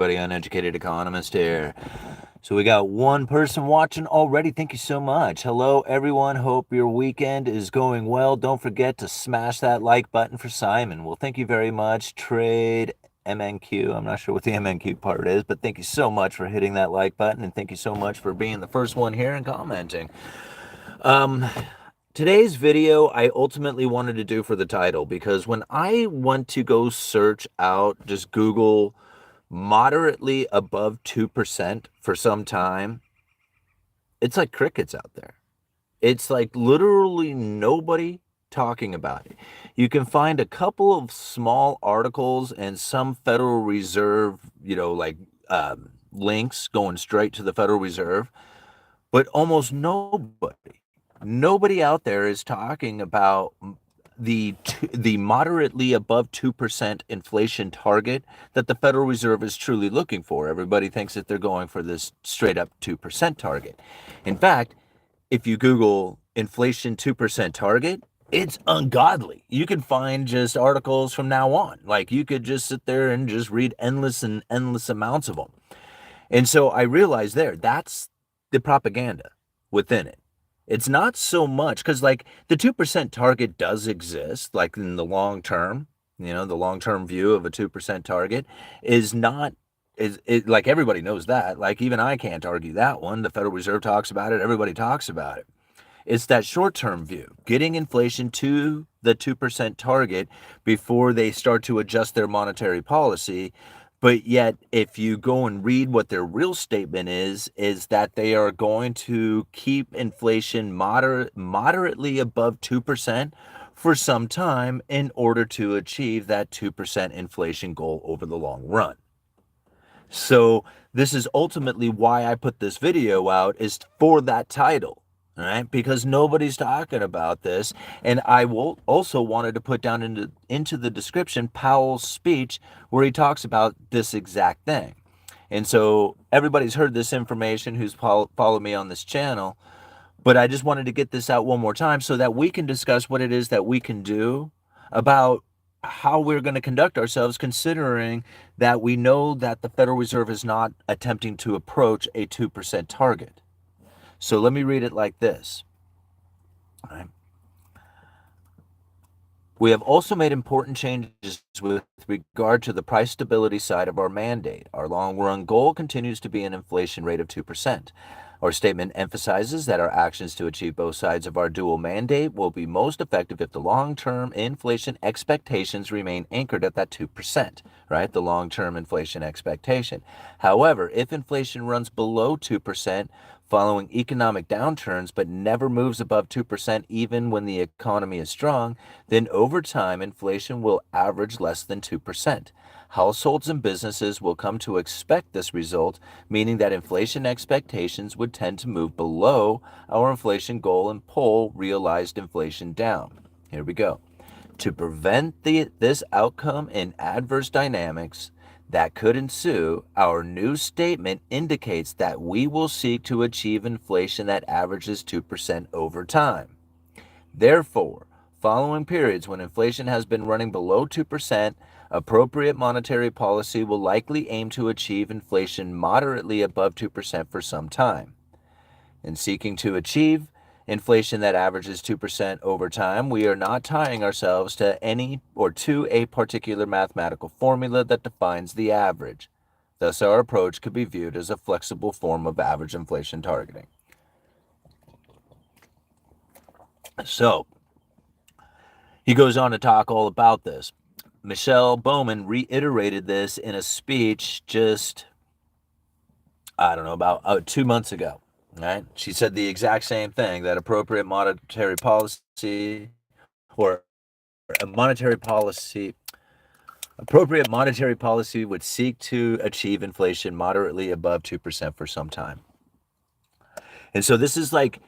Uneducated Economist here. So we got one person watching already. Thank you so much. Hello, everyone. Hope your weekend is going well. Don't forget to smash that like button for Simon. Well, thank you very much. Trade MNQ. I'm not sure what the MNQ part is, but thank you so much for hitting that like button, and thank you so much for being the first one here and commenting. Today's video I ultimately wanted to do for the title because when I went to go search out, just Google moderately above 2% for some time, it's like crickets out there. It's like literally nobody talking about it. You can find a couple of small articles and some Federal Reserve, links going straight to the Federal Reserve, but almost nobody out there is talking about the moderately above 2% inflation target that the Federal Reserve is truly looking for. Everybody thinks that they're going for this straight up 2% target. In fact, if you Google inflation 2% target, it's ungodly. You can find just articles from now on. Like you could just sit there and just read endless amounts of them. And so I realized that's the propaganda within it. It's not so much because like the 2% target does exist, like in the long term, the long-term view of a 2% target is not, is it, like everybody knows that. Like even I can't argue that one. The Federal Reserve talks about it. Everybody talks about it. It's that short-term view, getting inflation to the 2% target before they start to adjust their monetary policy. But yet, if you go and read what their real statement is that they are going to keep inflation moderately above 2% for some time in order to achieve that 2% inflation goal over the long run. So this is ultimately why I put this video out, is for that title. All right, because nobody's talking about this. And I will also wanted to put down into the description Powell's speech where he talks about this exact thing. And so everybody's heard this information who's followed me on this channel, but I just wanted to get this out one more time so that we can discuss what it is that we can do about how we're going to conduct ourselves, considering that we know that the Federal Reserve is not attempting to approach a 2% target. So let me read it like this. All right. We have also made important changes with regard to the price stability side of our mandate. Our long-run goal continues to be an inflation rate of 2%. Our statement emphasizes that our actions to achieve both sides of our dual mandate will be most effective if the long-term inflation expectations remain anchored at that 2%, right? The long-term inflation expectation. However, if inflation runs below 2%, following economic downturns, but never moves above 2% even when the economy is strong, then over time, inflation will average less than 2%. Households and businesses will come to expect this result, meaning that inflation expectations would tend to move below our inflation goal and pull realized inflation down. Here we go. To prevent this outcome in adverse dynamics that could ensue, our new statement indicates that we will seek to achieve inflation that averages 2% over time. Therefore, following periods when inflation has been running below 2%, appropriate monetary policy will likely aim to achieve inflation moderately above 2% for some time. In seeking to achieve inflation that averages 2% over time, we are not tying ourselves to any or to a particular mathematical formula that defines the average. Thus, our approach could be viewed as a flexible form of average inflation targeting. So, he goes on to talk all about this. Michelle Bowman reiterated this in a speech just, about 2 months ago. Right? She said the exact same thing, that appropriate monetary policy would seek to achieve inflation moderately above 2% for some time. And so this is like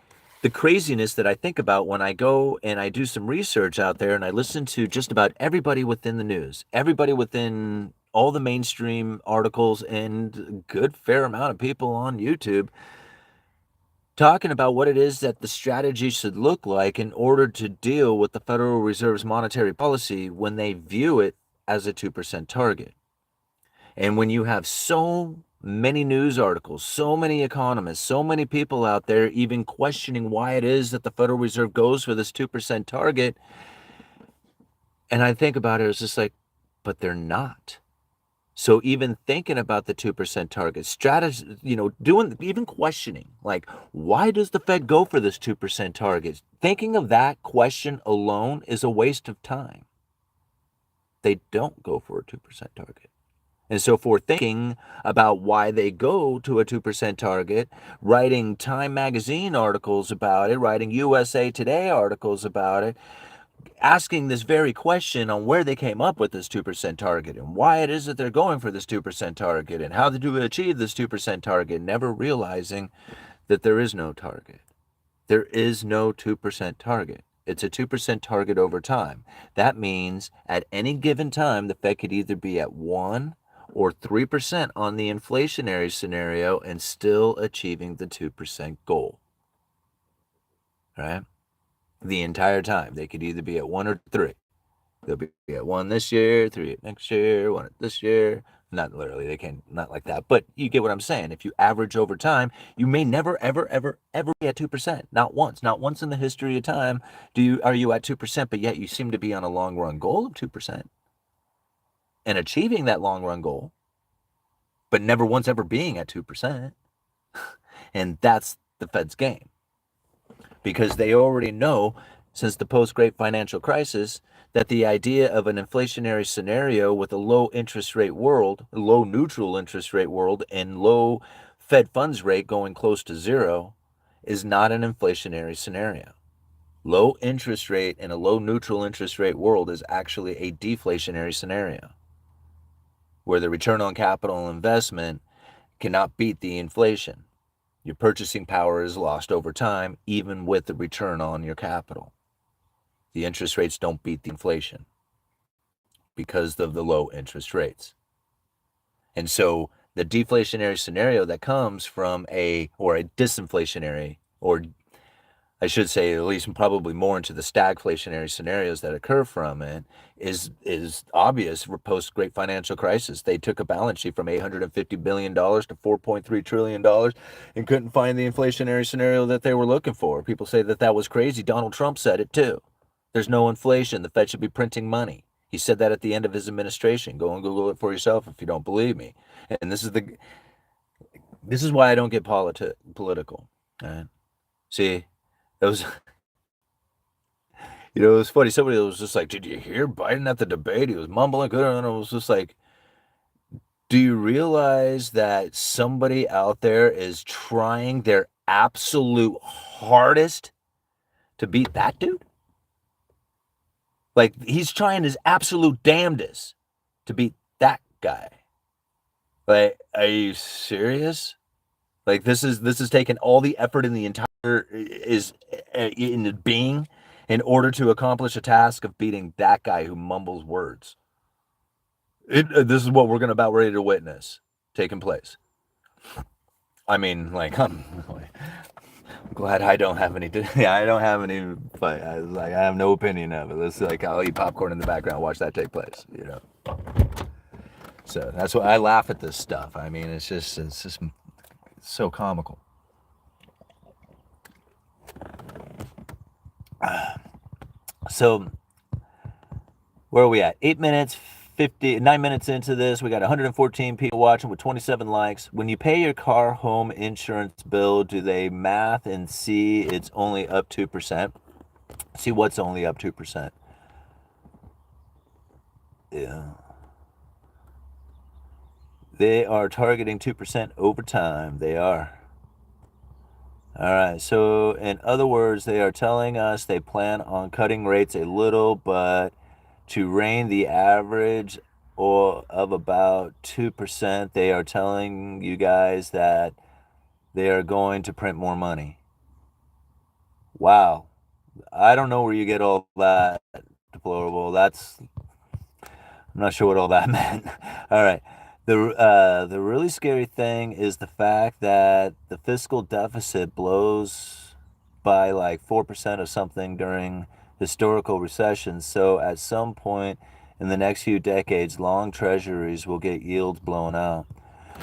the craziness that I think about when I go and I do some research out there and I listen to just about everybody within the news, everybody within all the mainstream articles, and a good fair amount of people on YouTube talking about what it is that the strategy should look like in order to deal with the Federal Reserve's monetary policy when they view it as a 2% target. And when you have so many news articles, so many economists, so many people out there even questioning why it is that the Federal Reserve goes for this 2% target, and I think about it, it's just like, but they're not. So even thinking about the 2% target, strategy, doing, even questioning, like, why does the Fed go for this 2% target? Thinking of that question alone is a waste of time. They don't go for a 2% target. And so for thinking about why they go to a 2% target, writing Time Magazine articles about it, writing USA Today articles about it, asking this very question on where they came up with this 2% target and why it is that they're going for this 2% target and how to achieve this 2% target, never realizing that there is no target. There is no 2% target. It's a 2% target over time. That means at any given time, the Fed could either be at 1 or 3% on the inflationary scenario and still achieving the 2% goal. Right? The entire time. They could either be at 1 or 3. They'll be at 1 this year, 3 next year, 1 this year. Not literally, they can't, not like that. But you get what I'm saying. If you average over time, you may never, ever, ever, ever be at 2%. Not once. Not once in the history of time are you at 2%, but yet you seem to be on a long run goal of 2% and achieving that long run goal, but never once ever being at 2%. And that's the Fed's game. Because they already know since the post-Great Financial Crisis that the idea of an inflationary scenario with a low interest rate world, low neutral interest rate world, and low Fed funds rate going close to zero is not an inflationary scenario. Low interest rate in a low neutral interest rate world is actually a deflationary scenario where the return on capital investment cannot beat the inflation. Your purchasing power is lost over time, even with the return on your capital. The interest rates don't beat the inflation because of the low interest rates. And so the deflationary scenario that comes from a disinflationary, or I should say at least probably more into the stagflationary scenarios that occur from it, is obvious for post-Great Financial Crisis. They took a balance sheet from $850 billion to $4.3 trillion and couldn't find the inflationary scenario that they were looking for. People say that was crazy. Donald Trump said it too. There's no inflation. The Fed should be printing money. He said that at the end of his administration. Go and Google it for yourself if you don't believe me. And this is why I don't get political. Right? See, it was it was funny. Somebody was just like, "Did you hear Biden at the debate? He was mumbling good," and I was just like, "Do you realize that somebody out there is trying their absolute hardest to beat that dude? Like he's trying his absolute damnedest to beat that guy. Like, are you serious? Like this is taking all the effort in the entire is in the being in order to accomplish a task of beating that guy who mumbles words. This is what we're about ready to witness taking place. I mean, like I'm glad I don't have any. Yeah, I don't have any. But I have no opinion of it. Let's like I'll eat popcorn in the background, watch that take place. So that's why I laugh at this stuff. I mean, it's just so comical. So where are we at? 9 minutes into this. We got 114 people watching with 27 likes. When you pay your car home insurance bill, do they math and see it's only up 2%? See what's only up 2%? Yeah. They are targeting 2% over time. They are. All right. So, in other words, they are telling us they plan on cutting rates a little, but to rein the average of about 2%, they are telling you guys that they are going to print more money. Wow. I don't know where you get all that deplorable. I'm not sure what all that meant. All right. The really scary thing is the fact that the fiscal deficit blows by like 4% or something during historical recessions. So at some point In the next few decades, long treasuries will get yields blown out.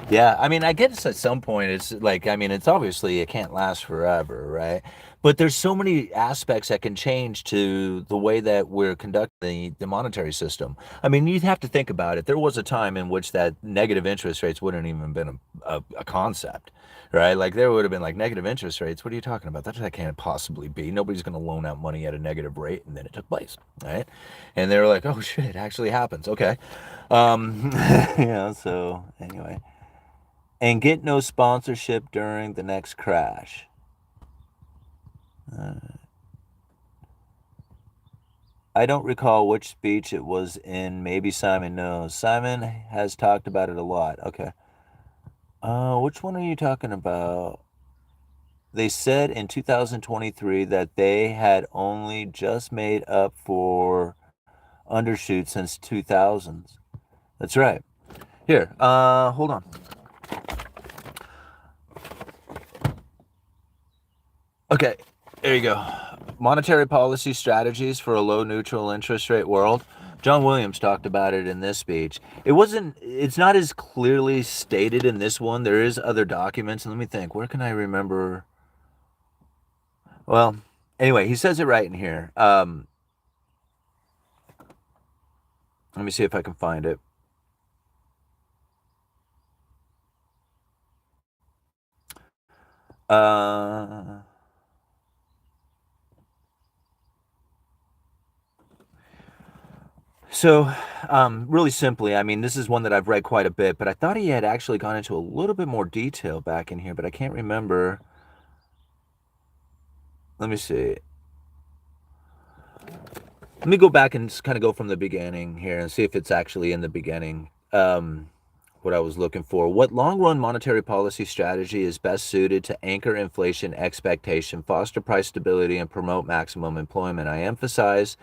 Yeah, I mean, I guess at some point it's like, I mean, it's obviously it can't last forever, right? But there's so many aspects that can change to the way that we're conducting the monetary system. I mean, you'd have to think about it. There was a time in which that negative interest rates wouldn't even been a concept, right? Like there would have been like negative interest rates. What are you talking about? That can't possibly be. Nobody's going to loan out money at a negative rate, and then it took place, right? And they were like, oh shit, it actually happens. Okay, So anyway and get no sponsorship during the next crash. I don't recall which speech it was in. Maybe Simon knows. Simon has talked about it a lot. Okay. Which one are you talking about? They said in 2023 that they had only just made up for undershoot since 2000s. That's right. Here, hold on. Okay, there you go. Monetary policy strategies for a low neutral interest rate world. John Williams talked about it in this speech. It's not as clearly stated in this one. There is other documents. Let me think. Where can I remember? Well, anyway, he says it right in here. Let me see if I can find it. So, really simply, I mean, this is one that I've read quite a bit, but I thought he had actually gone into a little bit more detail back in here, but I can't remember. Let me see. Let me go back and kind of go from the beginning here and see if it's actually in the beginning. What I was looking for. What long-run monetary policy strategy is best suited to anchor inflation expectation, foster price stability, and promote maximum employment? I emphasize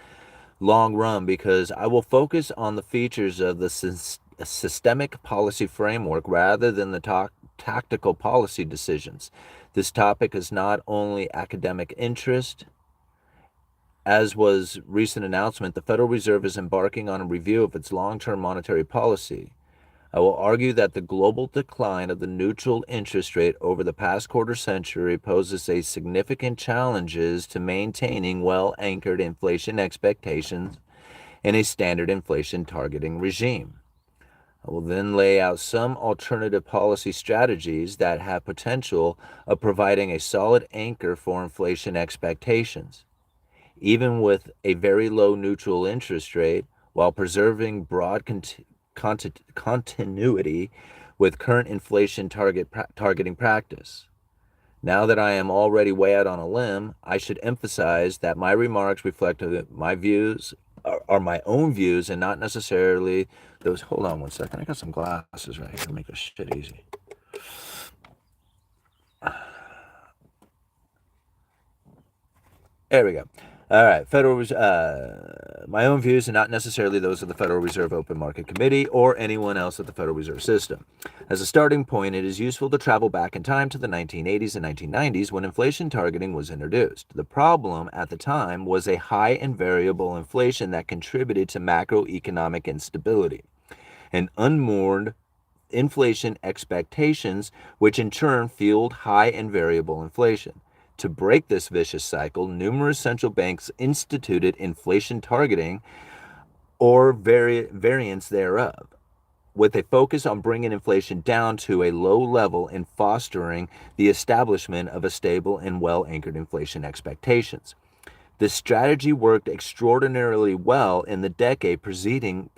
long run because I will focus on the features of the systemic policy framework rather than the tactical policy decisions. This topic is not only academic interest, as was recent announcement, the Federal Reserve is embarking on a review of its long-term monetary policy. I will argue that the global decline of the neutral interest rate over the past quarter century poses a significant challenges to maintaining well-anchored inflation expectations in a standard inflation targeting regime. I will then lay out some alternative policy strategies that have potential of providing a solid anchor for inflation expectations. Even with a very low neutral interest rate, while preserving broad continuity with current inflation targeting practice. Now that I am already way out on a limb, I should emphasize that my remarks reflect my views are my own views and not necessarily those. Hold on one second. I got some glasses right here to make this shit easy. There we go. All right, my own views are not necessarily those of the Federal Reserve Open Market Committee or anyone else at the Federal Reserve System. As a starting point, it is useful to travel back in time to the 1980s and 1990s when inflation targeting was introduced. The problem at the time was a high and variable inflation that contributed to macroeconomic instability and unmoored inflation expectations, which in turn fueled high and variable inflation. To break this vicious cycle, numerous central banks instituted inflation targeting or variants thereof, with a focus on bringing inflation down to a low level and fostering the establishment of a stable and well-anchored inflation expectations. This strategy worked extraordinarily well in the decade preceding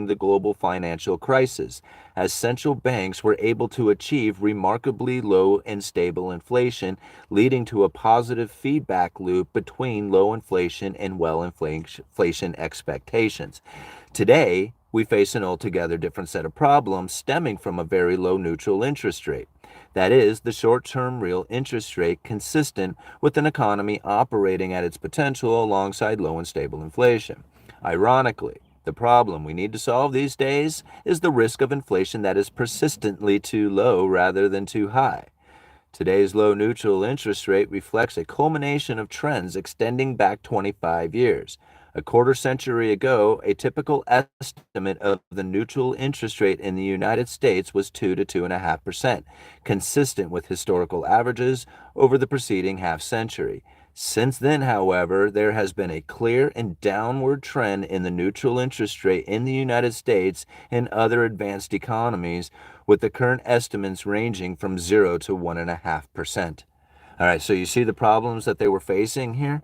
the global financial crisis, as central banks were able to achieve remarkably low and stable inflation, leading to a positive feedback loop between low inflation and well inflation expectations. Today, we face an altogether different set of problems stemming from a very low neutral interest rate. That is, the short-term real interest rate consistent with an economy operating at its potential alongside low and stable inflation. Ironically, the problem we need to solve these days is the risk of inflation that is persistently too low rather than too high. Today's low neutral interest rate reflects a culmination of trends extending back 25 years. A quarter century ago, a typical estimate of the neutral interest rate in the United States was 2 to 2.5%, consistent with historical averages over the preceding half century. Since then, however, there has been a clear and downward trend in the neutral interest rate in the United States and other advanced economies, with the current estimates ranging from 0 to 1.5%. All right, so you see the problems that they were facing here?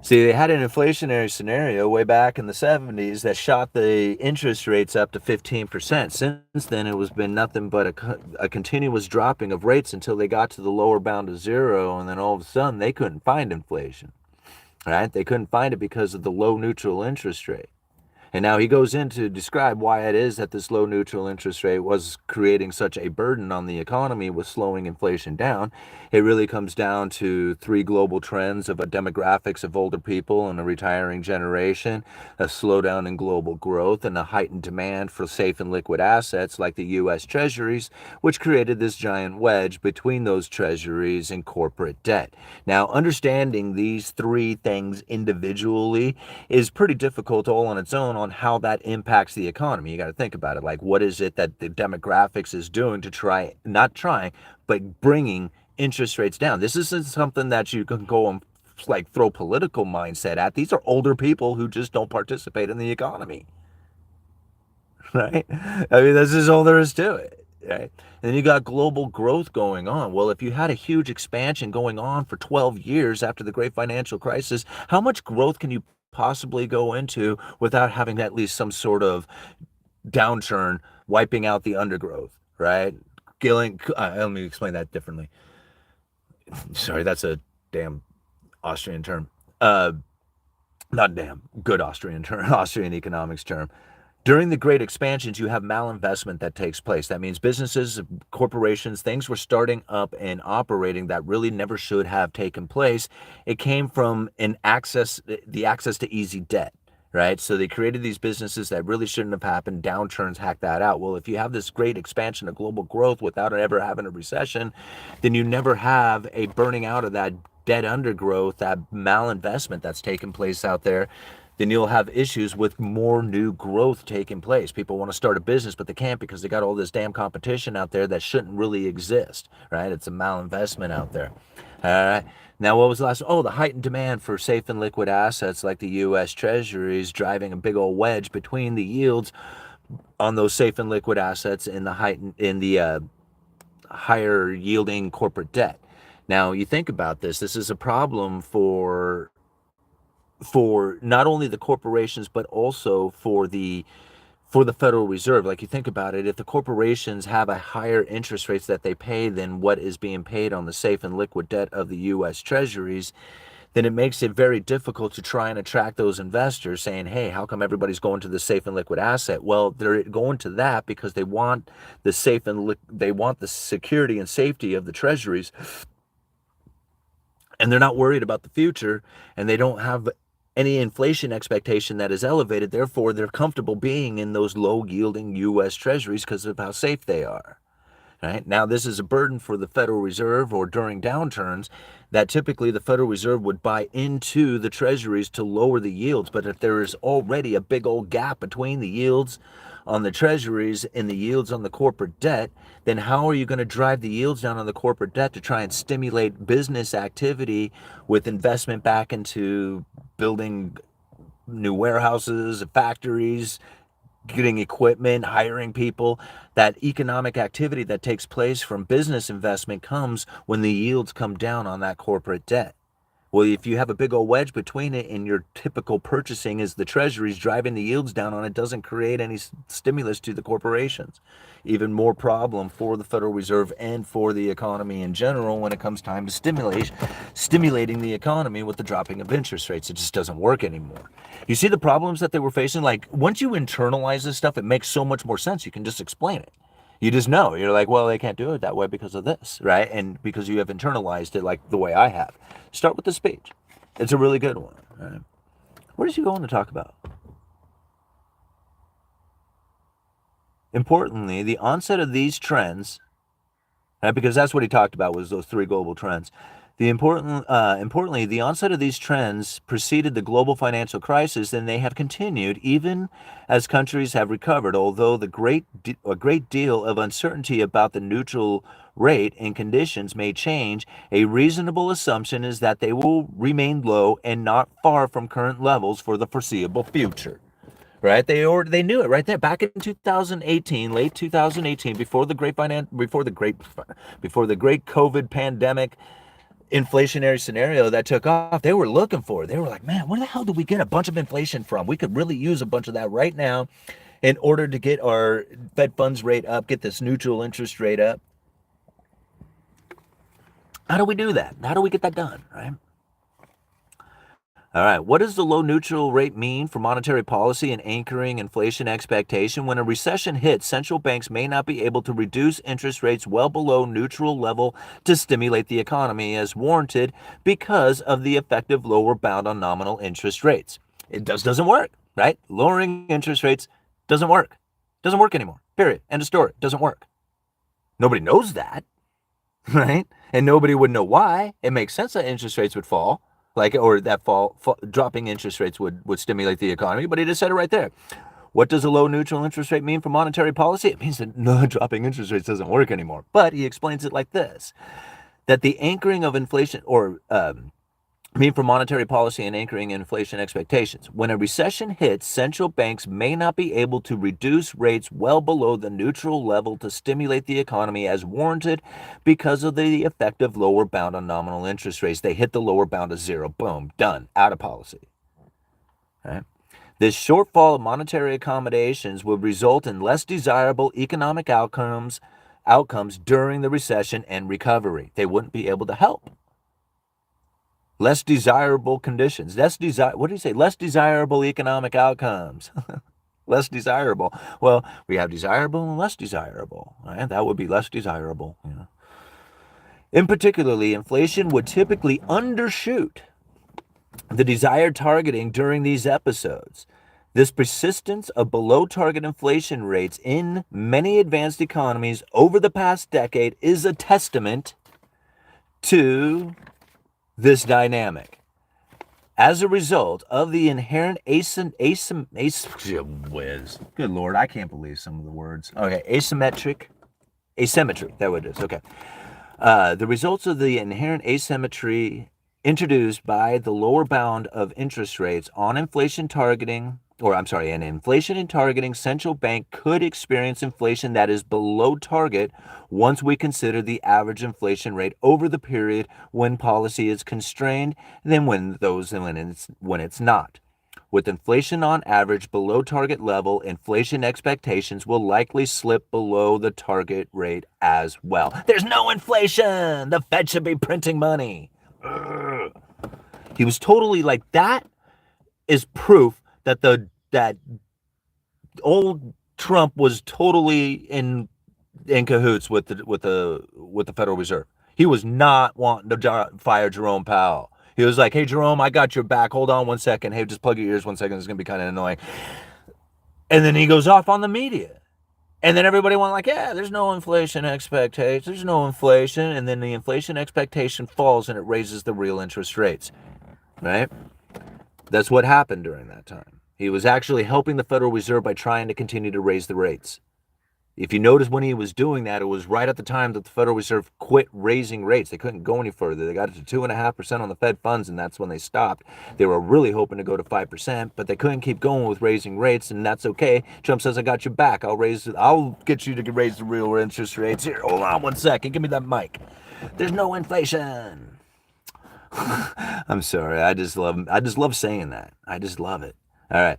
See, they had an inflationary scenario way back in the 70s that shot the interest rates up to 15%. Since then, it was been nothing but a continuous dropping of rates until they got to the lower bound of zero, and then all of a sudden they couldn't find inflation, right? They couldn't find it because of the low neutral interest rate. And now he goes in to describe why it is that this low neutral interest rate was creating such a burden on the economy with slowing inflation down. It really comes down to three global trends of a demographics of older people and a retiring generation, a slowdown in global growth, and a heightened demand for safe and liquid assets like the U.S. Treasuries, which created this giant wedge between those treasuries and corporate debt. Now, understanding these three things individually is pretty difficult all on its own on how that impacts the economy. You got to think about it. Like, what is it that the demographics is doing to not trying, but bringing interest rates down? This isn't something that you can go and like throw political mindset at. These are older people who just don't participate in the economy, right? I mean, this is all there is to it, right? And then you got global growth going on. Well, if you had a huge expansion going on for 12 years after the great financial crisis, how much growth can you possibly go into without having at least some sort of downturn wiping out the undergrowth, right? Let me explain that differently. Sorry, that's a damn Austrian term. Not damn, good Austrian term, Austrian economics term. During the great expansions, you have malinvestment that takes place. That means businesses, corporations, things were starting up and operating that really never should have taken place. It came from the access to easy debt, right? So they created these businesses that really shouldn't have happened. Downturns hack that out. Well, if you have this great expansion of global growth without ever having a recession, then you never have a burning out of that debt undergrowth, that malinvestment that's taken place out there. Then you'll have issues with more new growth taking place. People want to start a business, but they can't because they got all this damn competition out there that shouldn't really exist, right? It's a malinvestment out there. All right. Now, what was the last? Oh, the heightened demand for safe and liquid assets like the U.S. Treasuries, driving a big old wedge between the yields on those safe and liquid assets in the higher yielding corporate debt. Now, you think about this. This is a problem for not only the corporations but also for the Federal Reserve. Like, you think about it, if the corporations have a higher interest rates that they pay than what is being paid on the safe and liquid debt of the U.S. Treasuries, then it makes it very difficult to try and attract those investors saying, hey, how come everybody's going to the safe and liquid asset? Well, they're going to that because they want they want the security and safety of the treasuries, and they're not worried about the future, and they don't have any inflation expectation that is elevated. Therefore, they're comfortable being in those low yielding U.S. treasuries because of how safe they are. Right? Now, this is a burden for the Federal Reserve, or during downturns, that typically the Federal Reserve would buy into the treasuries to lower the yields. But if there is already a big old gap between the yields on the treasuries and the yields on the corporate debt, then how are you going to drive the yields down on the corporate debt to try and stimulate business activity with investment back into building new warehouses, factories, getting equipment, hiring people? That economic activity that takes place from business investment comes when the yields come down on that corporate debt. Well, if you have a big old wedge between it and your typical purchasing is the treasuries driving the yields down on it, doesn't create any stimulus to the corporations. Even more problem for the Federal Reserve and for the economy in general when it comes time to stimulating the economy with the dropping of interest rates. It just doesn't work anymore. You see the problems that they were facing? Like, once you internalize this stuff, it makes so much more sense. You can just explain it. You just know. You're like, well, they can't do it that way because of this, right? And because you have internalized it like the way I have. Start with the speech. It's a really good one. Right? What is he going to talk about? Importantly, the onset of these trends, right, because that's what he talked about, was those three global trends. Importantly, the onset of these trends preceded the global financial crisis, and they have continued even as countries have recovered. Although a great deal of uncertainty about the neutral rate and conditions may change, a reasonable assumption is that they will remain low and not far from current levels for the foreseeable future. Right? They knew it right there back in 2018, late 2018, before the great COVID pandemic inflationary scenario that took off. They were looking for it. They were like, man, where the hell do we get a bunch of inflation from? We could really use a bunch of that right now in order to get our Fed funds rate up, get this neutral interest rate up. How do we do that? How do we get that done, right? All right. What does the low neutral rate mean for monetary policy and anchoring inflation expectation? When a recession hits, central banks may not be able to reduce interest rates well below neutral level to stimulate the economy as warranted because of the effective lower bound on nominal interest rates. It doesn't work, right? Lowering interest rates doesn't work. Doesn't work anymore. Period. End of story. Doesn't work. Nobody knows that, right? And nobody would know why. It makes sense that interest rates would fall, or that dropping interest rates would stimulate the economy. But he just said it right there. What does a low neutral interest rate mean for monetary policy? It means that no, dropping interest rates doesn't work anymore. But he explains it like this: that the anchoring of inflation, mean for monetary policy and anchoring inflation expectations. When a recession hits, central banks may not be able to reduce rates well below the neutral level to stimulate the economy as warranted because of the effective lower bound on nominal interest rates. They hit the lower bound of zero. Boom, done, out of policy. Right? This shortfall of monetary accommodations would result in less desirable economic outcomes during the recession and recovery. They wouldn't be able to help. Less desirable conditions. What do you say? Less desirable economic outcomes. Less desirable. Well, we have desirable and less desirable. Right? That would be less desirable. Yeah. In particularly, inflation would typically undershoot the desired targeting during these episodes. This persistence of below target inflation rates in many advanced economies over the past decade is a testament to this dynamic. As a result of the inherent good Lord, I can't believe some of the words. Okay, asymmetric, there it is. Okay. The results of the inherent asymmetry introduced by the lower bound of interest rates on inflation targeting, an inflation in targeting, central bank could experience inflation that is below target once we consider the average inflation rate over the period when policy is constrained than when it's not. With inflation on average below target level, inflation expectations will likely slip below the target rate as well. There's no inflation. The Fed should be printing money. Ugh. He was totally like, that is proof that that old Trump was totally in cahoots with the Federal Reserve. He was not wanting to fire Jerome Powell. He was like, hey, Jerome, I got your back. Hold on 1 second. Hey, just plug your ears 1 second. It's going to be kind of annoying. And then he goes off on the media. And then everybody went like, yeah, there's no inflation expectation. There's no inflation. And then the inflation expectation falls and it raises the real interest rates. Right? That's what happened during that time. He was actually helping the Federal Reserve by trying to continue to raise the rates. If you notice when he was doing that, it was right at the time that the Federal Reserve quit raising rates. They couldn't go any further. They got it to 2.5% on the Fed funds, and that's when they stopped. They were really hoping to go to 5%, but they couldn't keep going with raising rates, and that's okay. Trump says, I got your back. I'll get you to raise the real interest rates. Here, hold on 1 second. Give me that mic. There's no inflation. I'm sorry. I just love saying that. I just love it. All right.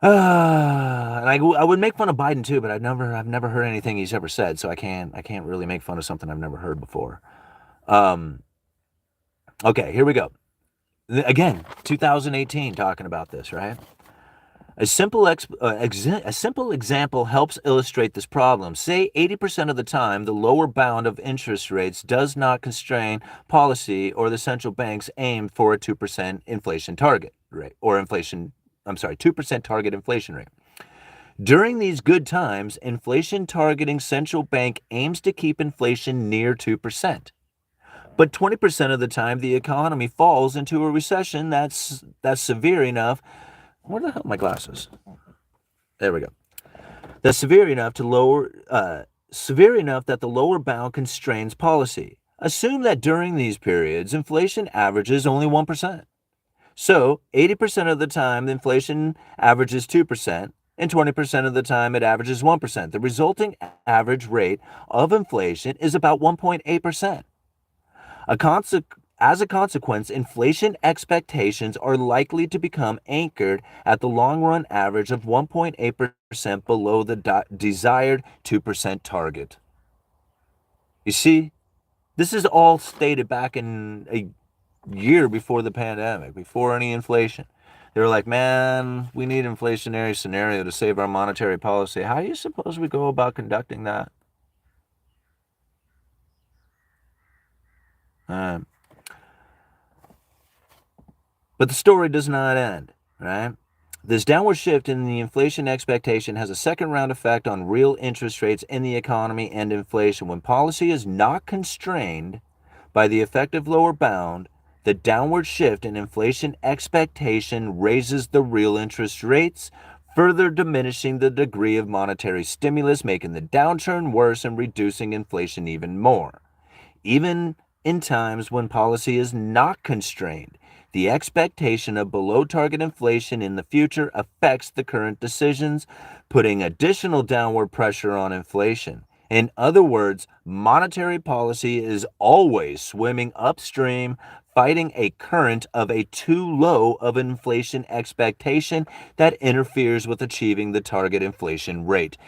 And I would make fun of Biden too, but I've never heard anything he's ever said, so I can't really make fun of something I've never heard before. Okay, here we go. Again, 2018, talking about this, right? A simple example helps illustrate this problem. Say 80% of the time, the lower bound of interest rates does not constrain policy or the central bank's aim for a 2% inflation target rate, or 2% target inflation rate. During these good times, inflation targeting central bank aims to keep inflation near 2%. But 20% of the time, the economy falls into a recession that's severe enough. Where the hell are my glasses? There we go. That's severe enough that the lower bound constrains policy. Assume that during these periods, inflation averages only 1%. So 80% of the time, the inflation averages 2%, and 20% of the time, it averages 1%. The resulting average rate of inflation is about 1.8%. As a consequence, inflation expectations are likely to become anchored at the long run average of 1.8% below the desired 2% target. You see, this is all stated back in a year before the pandemic, before any inflation. They were like, man, we need inflationary scenario to save our monetary policy. How do you suppose we go about conducting that? But the story does not end, right? This downward shift in the inflation expectation has a second round effect on real interest rates in the economy and inflation. When policy is not constrained by the effective lower bound, the downward shift in inflation expectation raises the real interest rates, further diminishing the degree of monetary stimulus, making the downturn worse and reducing inflation even more. Even in times when policy is not constrained, the expectation of below target inflation in the future affects the current decisions, putting additional downward pressure on inflation. In other words, monetary policy is always swimming upstream, fighting a current of a too low of inflation expectation that interferes with achieving the target inflation rate.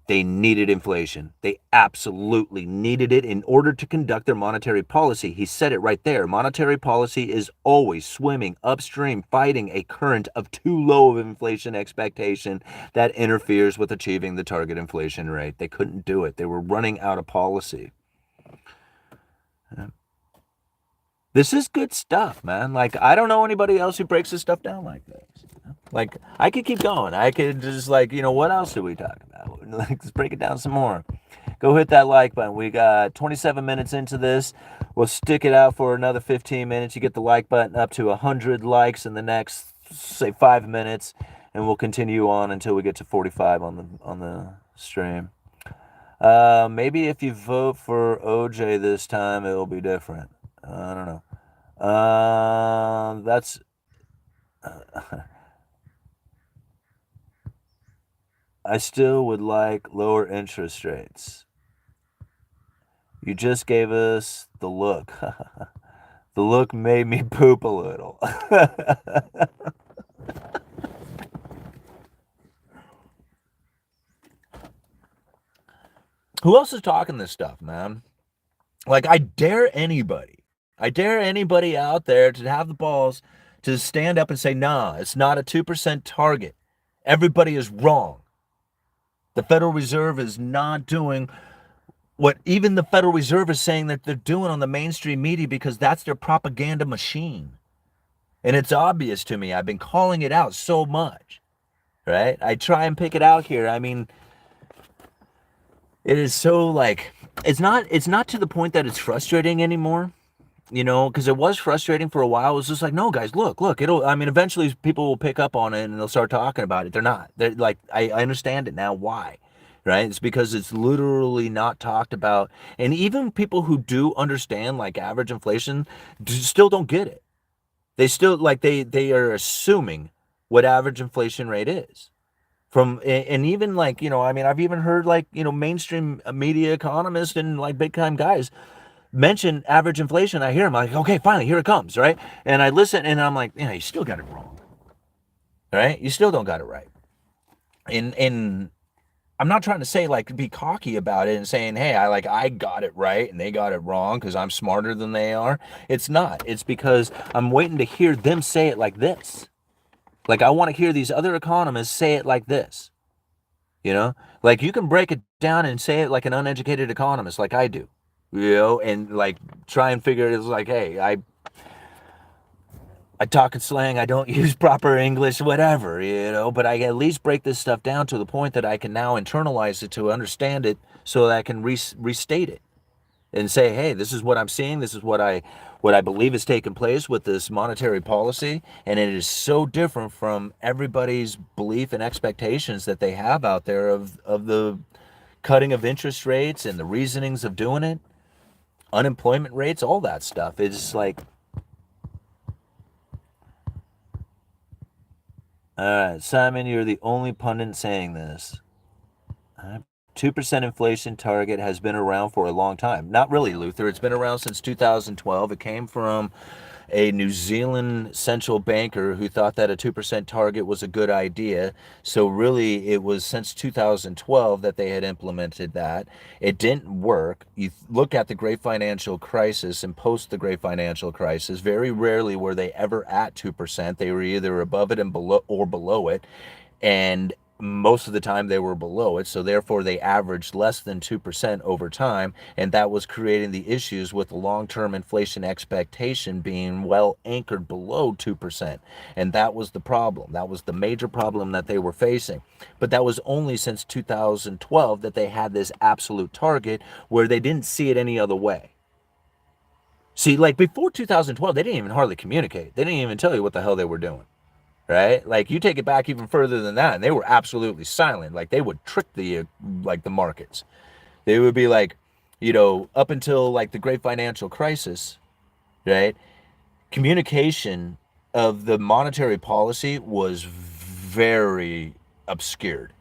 They needed inflation. They absolutely needed it in order to conduct their monetary policy. He said it right there. Monetary policy is always swimming upstream, fighting a current of too low of inflation expectation that interferes with achieving the target inflation rate. They couldn't do it. They were running out of policy. This is good stuff, man. Like, I don't know anybody else who breaks this stuff down like this. Like, I could keep going. I could just, like, what else do we talk about? Like, let's break it down some more. Go hit that like button. We got 27 minutes into this. We'll stick it out for another 15 minutes. You get the like button up to 100 likes in the next, say, 5 minutes, and we'll continue on until we get to 45 on the stream. Maybe if you vote for OJ this time, it'll be different. I don't know. That's I still would like lower interest rates. You just gave us the look. The look made me poop a little. Who else is talking this stuff, man? Like, I dare anybody out there to have the balls to stand up and say, nah, it's not a 2% target. Everybody is wrong. The Federal Reserve is not doing what even the Federal Reserve is saying that they're doing on the mainstream media, because that's their propaganda machine. And it's obvious to me. I've been calling it out so much, right? I try and pick it out here. I mean, it is so, like, it's not to the point that it's frustrating anymore, because it was frustrating for a while. It was just like, no, guys, look, eventually people will pick up on it and they'll start talking about it. They're not. They're like, I understand it now. Why? Right? It's because it's literally not talked about. And even people who do understand, like, average inflation still don't get it. They still, like, they are assuming what average inflation rate is. And even, like, I've even heard, like, mainstream media economists and, like, big time guys mention average inflation. I hear them, like, okay, finally, here it comes, right? And I listen and I'm like, yeah, you still got it wrong, right? You still don't got it right. And I'm not trying to say, like, be cocky about it and saying, hey, I got it right and they got it wrong because I'm smarter than they are. It's not. It's because I'm waiting to hear them say it like this. Like, I want to hear these other economists say it like this. Like, you can break it down and say it like an uneducated economist, like I do, and, like, try and figure it. It's like, hey, I talk in slang, I don't use proper English, whatever, but I at least break this stuff down to the point that I can now internalize it to understand it so that I can restate it. and say, hey, this is what I'm seeing, this is what I believe is taking place with this monetary policy, and it is so different from everybody's belief and expectations that they have out there of the cutting of interest rates and the reasonings of doing it, unemployment rates, all that stuff. It's like, all right, Simon, you're the only pundit saying this. 2% inflation target has been around for a long time. Not really, Luther. It's been around since 2012. It came from a New Zealand central banker who thought that a 2% target was a good idea. So, really, it was since 2012 that they had implemented that. It didn't work. You look at the Great Financial Crisis and post the Great Financial Crisis, very rarely were they ever at 2%. They were either above it and below it. And most of the time they were below it, so therefore they averaged less than 2% over time, and that was creating the issues with the long-term inflation expectation being well anchored below 2%, and that was the problem. That was the major problem that they were facing. But that was only since 2012 that they had this absolute target where they didn't see it any other way. See, like before 2012, they didn't even hardly communicate. They didn't even tell you what the hell they were doing. Right? Like you take it back even further than that, and they were absolutely silent. Like they would trick the markets. They would be like, up until like the Great Financial Crisis, right? Communication of the monetary policy was very obscured,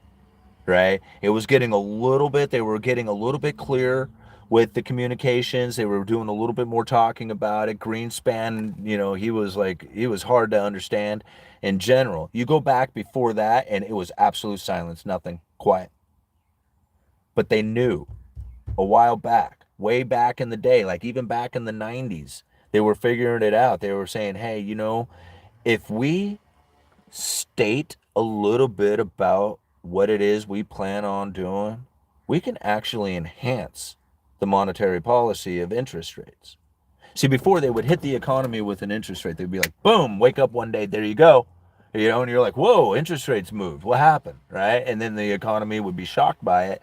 right? It was getting a little bit, they were getting a little bit clearer with the communications. They were doing a little bit more talking about it. Greenspan, he was hard to understand in general. You go back before that and it was absolute silence, nothing, quiet. But they knew a while back, way back in the day, like even back in the 90s, they were figuring it out. They were saying, hey, if we state a little bit about what it is we plan on doing, we can actually enhance the monetary policy of interest rates. See, before they would hit the economy with an interest rate, they'd be like, boom, wake up one day, there you go. And you're like, whoa, interest rates moved. What happened? Right? And then the economy would be shocked by it.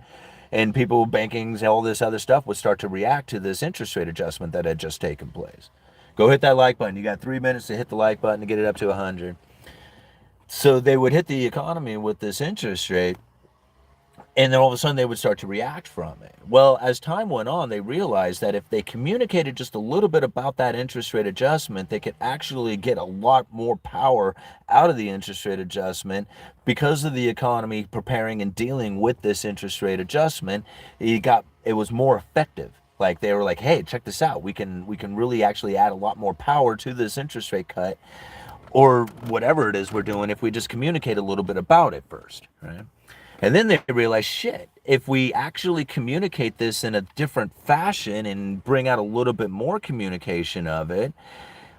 And people, bankings, all this other stuff would start to react to this interest rate adjustment that had just taken place. Go hit that like button. You got 3 minutes to hit the like button to get it up to 100. So they would hit the economy with this interest rate, and then all of a sudden they would start to react from it. Well, as time went on, they realized that if they communicated just a little bit about that interest rate adjustment, they could actually get a lot more power out of the interest rate adjustment because of the economy preparing and dealing with this interest rate adjustment. It was more effective. Like they were like, hey, check this out. We can really actually add a lot more power to this interest rate cut or whatever it is we're doing if we just communicate a little bit about it first, right? And then they realize, shit, if we actually communicate this in a different fashion and bring out a little bit more communication of it,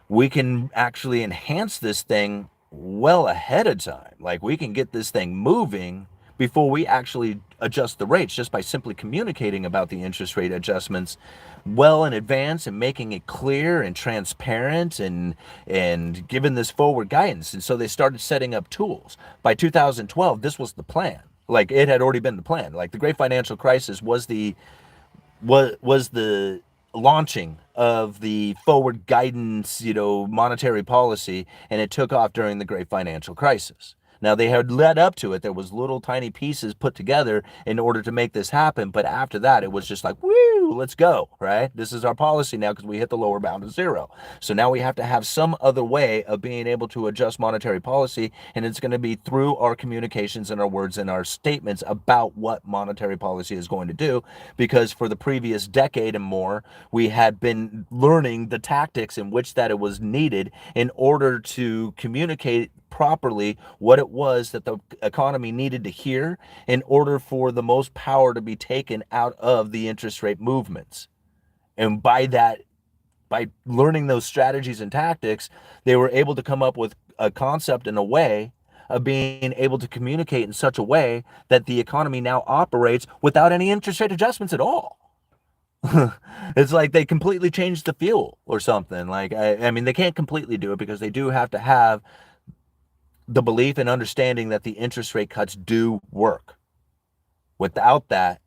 we can actually enhance this thing well ahead of time. Like we can get this thing moving before we actually adjust the rates just by simply communicating about the interest rate adjustments well in advance and making it clear and transparent and giving this forward guidance. And so they started setting up tools. By 2012, this was the plan. Like it had already been the plan. Like the Great Financial Crisis was the launching of the forward guidance, monetary policy, and it took off during the Great Financial Crisis. Now they had led up to it. There was little tiny pieces put together in order to make this happen. But after that, it was just like, woo, let's go, right? This is our policy now because we hit the lower bound of zero. So now we have to have some other way of being able to adjust monetary policy. And it's going to be through our communications and our words and our statements about what monetary policy is going to do. Because for the previous decade and more, we had been learning the tactics in which that it was needed in order to communicate properly what it was that the economy needed to hear in order for the most power to be taken out of the interest rate movements. And by learning those strategies and tactics, they were able to come up with a concept and a way of being able to communicate in such a way that the economy now operates without any interest rate adjustments at all. It's like they completely changed the fuel or something. Like, I mean, they can't completely do it because they do have to have the belief and understanding that the interest rate cuts do work. Without that,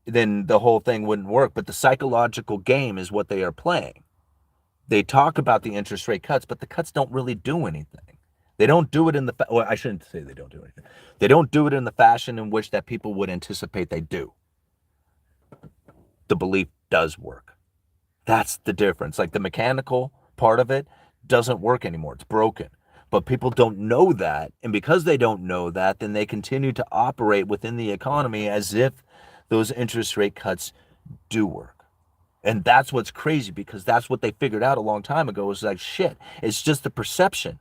then the whole thing wouldn't work. But the psychological game is what they are playing. They talk about the interest rate cuts, but the cuts don't really do anything. They don't do it in the, well, I shouldn't say they don't do anything. They don't do it in the fashion in which that people would anticipate they do. The belief does work. That's the difference. Like the mechanical part of it doesn't work anymore. It's broken. But people don't know that. And because they don't know that, then they continue to operate within the economy as if those interest rate cuts do work. And that's what's crazy, because that's what they figured out a long time ago. Is like, shit, it's just the perception.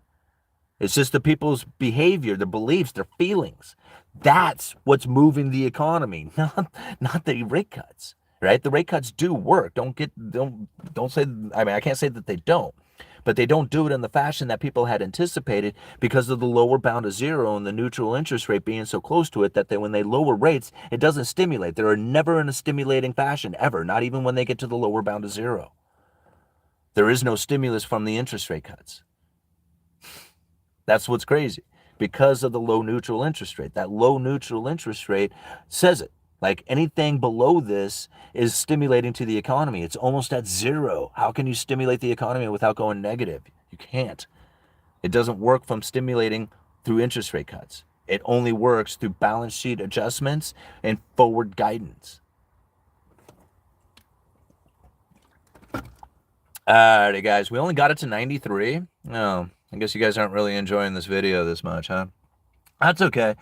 It's just the people's behavior, their beliefs, their feelings. That's what's moving the economy, not the rate cuts. Right? The rate cuts do work. Don't say, I mean, I can't say that they don't, but they don't do it in the fashion that people had anticipated because of the lower bound of zero and the neutral interest rate being so close to it that when they lower rates, it doesn't stimulate. They're never in a stimulating fashion, ever, not even when they get to the lower bound of zero. There is no stimulus from the interest rate cuts. That's what's crazy, because of the low neutral interest rate. That low neutral interest rate says it. Like anything below this is stimulating to the economy. It's almost at zero. How can you stimulate the economy without going negative? You can't. It doesn't work from stimulating through interest rate cuts. It only works through balance sheet adjustments and forward guidance. Alrighty, guys. We only got it to 93. Oh, I guess you guys aren't really enjoying this video this much, huh? That's okay.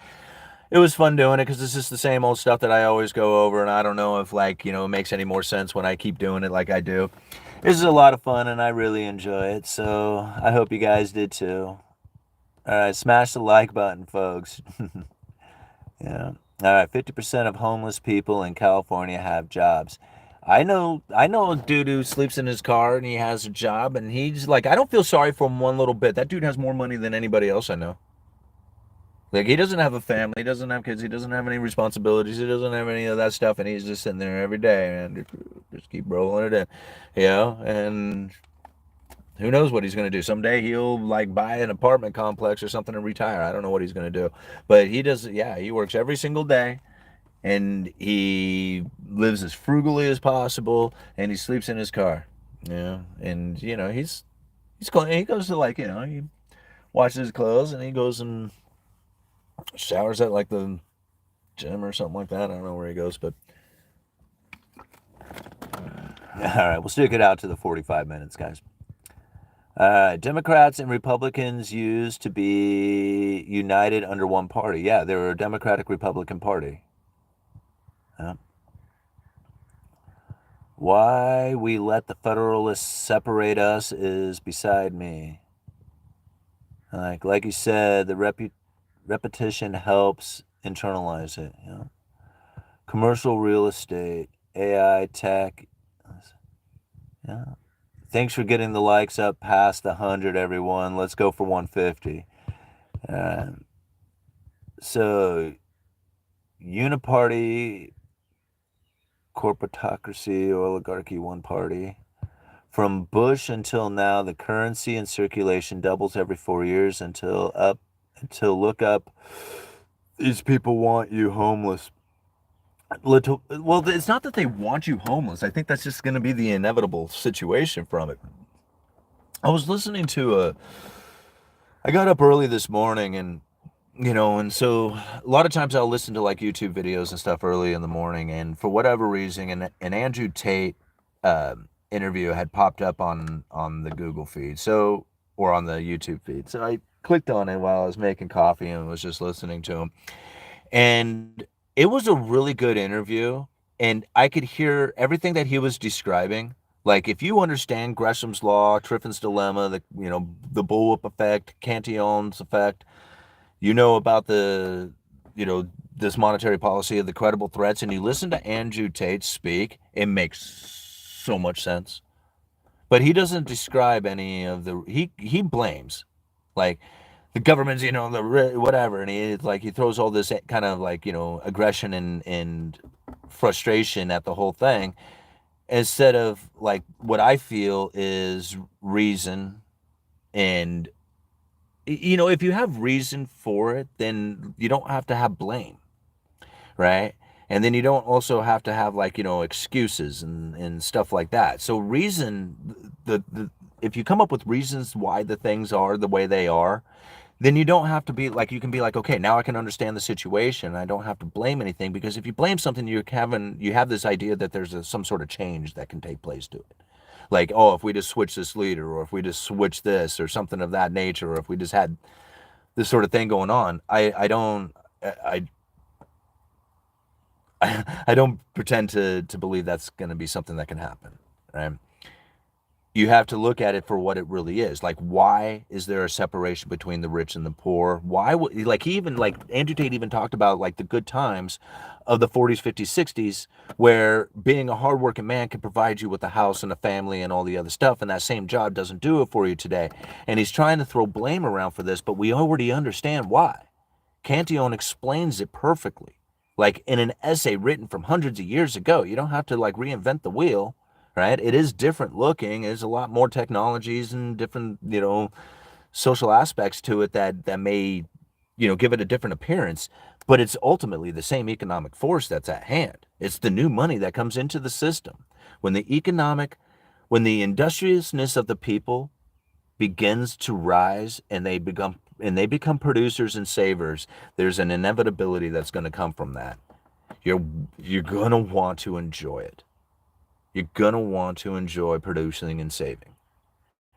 It was fun doing it because it's just the same old stuff that I always go over, and I don't know if, like, it makes any more sense when I keep doing it like I do. This is a lot of fun, and I really enjoy it, so I hope you guys did too. All right, smash the like button, folks. Yeah. All right, 50% of homeless people in California have jobs. I know a dude who sleeps in his car and he has a job, and he's like, I don't feel sorry for him one little bit. That dude has more money than anybody else I know. Like, he doesn't have a family, he doesn't have kids, he doesn't have any responsibilities, he doesn't have any of that stuff, and he's just sitting there every day and just keep rolling it in, and who knows what he's going to do. Someday he'll, like, buy an apartment complex or something and retire. I don't know what he's going to do. But he does, yeah, he works every single day, and he lives as frugally as possible, and he sleeps in his car, and, he goes to, like, he washes his clothes, and he goes and showers at, like, the gym or something like that. I don't know where he goes, but all right, we'll stick it out to the 45 minutes, guys. Democrats and Republicans used to be united under one party. Yeah, they were a Democratic-Republican Party. Why we let the Federalists separate us is beside me. Like you said, the repetition helps internalize it. Commercial real estate, AI, tech. Yeah. Thanks for getting the likes up past 100, everyone. Let's go for 150. So, uniparty, corporatocracy, oligarchy, one party. From Bush until now, the currency in circulation doubles every 4 years until look up. These people want you homeless. Well, it's not that they want you homeless. I think that's just going to be the inevitable situation from it. I was listening to I got up early this morning, and and so a lot of times I'll listen to, like, YouTube videos and stuff early in the morning, and for whatever reason, an Andrew Tate interview had popped up on the Google feed, or on the YouTube feed. So I clicked on it while I was making coffee and was just listening to him. And it was a really good interview, and I could hear everything that he was describing. Like, if you understand Gresham's law, Triffin's dilemma, the bullwhip effect, Cantillon's effect, about the, this monetary policy of the credible threats, and you listen to Andrew Tate speak, it makes so much sense. But he doesn't describe any of he blames, like, the government's, the whatever, and he throws all this kind of, like, aggression and frustration at the whole thing, instead of, like, what I feel is reason. And if you have reason for it, then you don't have to have blame, right? And then you don't also have to have like, excuses and stuff like that. So the if you come up with reasons why the things are the way they are, then you don't have to be like, you can be like, okay, now I can understand the situation. I don't have to blame anything, because if you blame something, you have this idea that there's some sort of change that can take place to it. Like, oh, if we just switch this leader, or if we just switch this, or something of that nature, or if we just had this sort of thing going on. I don't pretend to believe that's going to be something that can happen, right? You have to look at it for what it really is. Like, why is there a separation between the rich and the poor? Why would, like, he even, like, Andrew Tate even talked about, like, the good times of the 40s, 50s, 60s, where being a hardworking man can provide you with a house and a family and all the other stuff, and that same job doesn't do it for you today. And he's trying to throw blame around for this, but we already understand why. Cantillon explains it perfectly, like in an essay written from hundreds of years ago. You don't have to, like, reinvent the wheel. Right? It is different looking. There's a lot more technologies and different, social aspects to it that may, give it a different appearance, but it's ultimately the same economic force that's at hand. It's the new money that comes into the system. When the industriousness of the people begins to rise, and they become producers and savers, there's an inevitability that's going to come from that. You're going to want to enjoy it. You're going to want to enjoy producing and saving.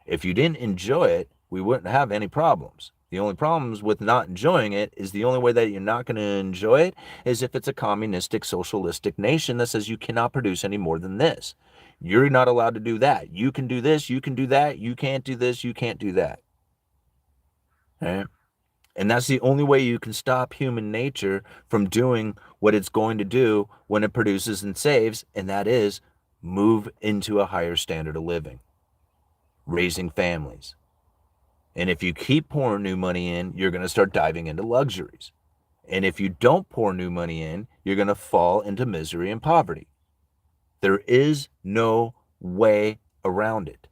If you didn't enjoy it, we wouldn't have any problems. The only problems with not enjoying it is the only way that you're not going to enjoy it is if it's a communistic, socialistic nation that says you cannot produce any more than this. You're not allowed to do that. You can do this, you can do that. You can't do this, you can't do that. Right? And that's the only way you can stop human nature from doing what it's going to do when it produces and saves, and that is move into a higher standard of living, raising families. And if you keep pouring new money in, you're going to start diving into luxuries. And if you don't pour new money in, you're going to fall into misery and poverty. There is no way around it.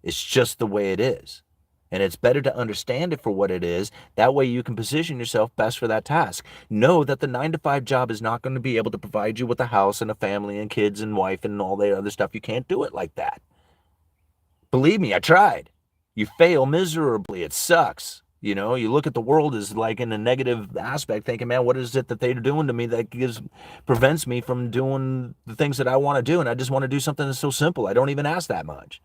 It's just the way it is. And it's better to understand it for what it is. That way you can position yourself best for that task. Know that the 9-to-5 job is not going to be able to provide you with a house and a family and kids and wife and all that other stuff. You can't do it like that. Believe me, I tried. You fail miserably. It sucks. You look at the world as like in a negative aspect, thinking, man, what is it that they're doing to me that prevents me from doing the things that I want to do? And I just want to do something that's so simple. I don't even ask that much.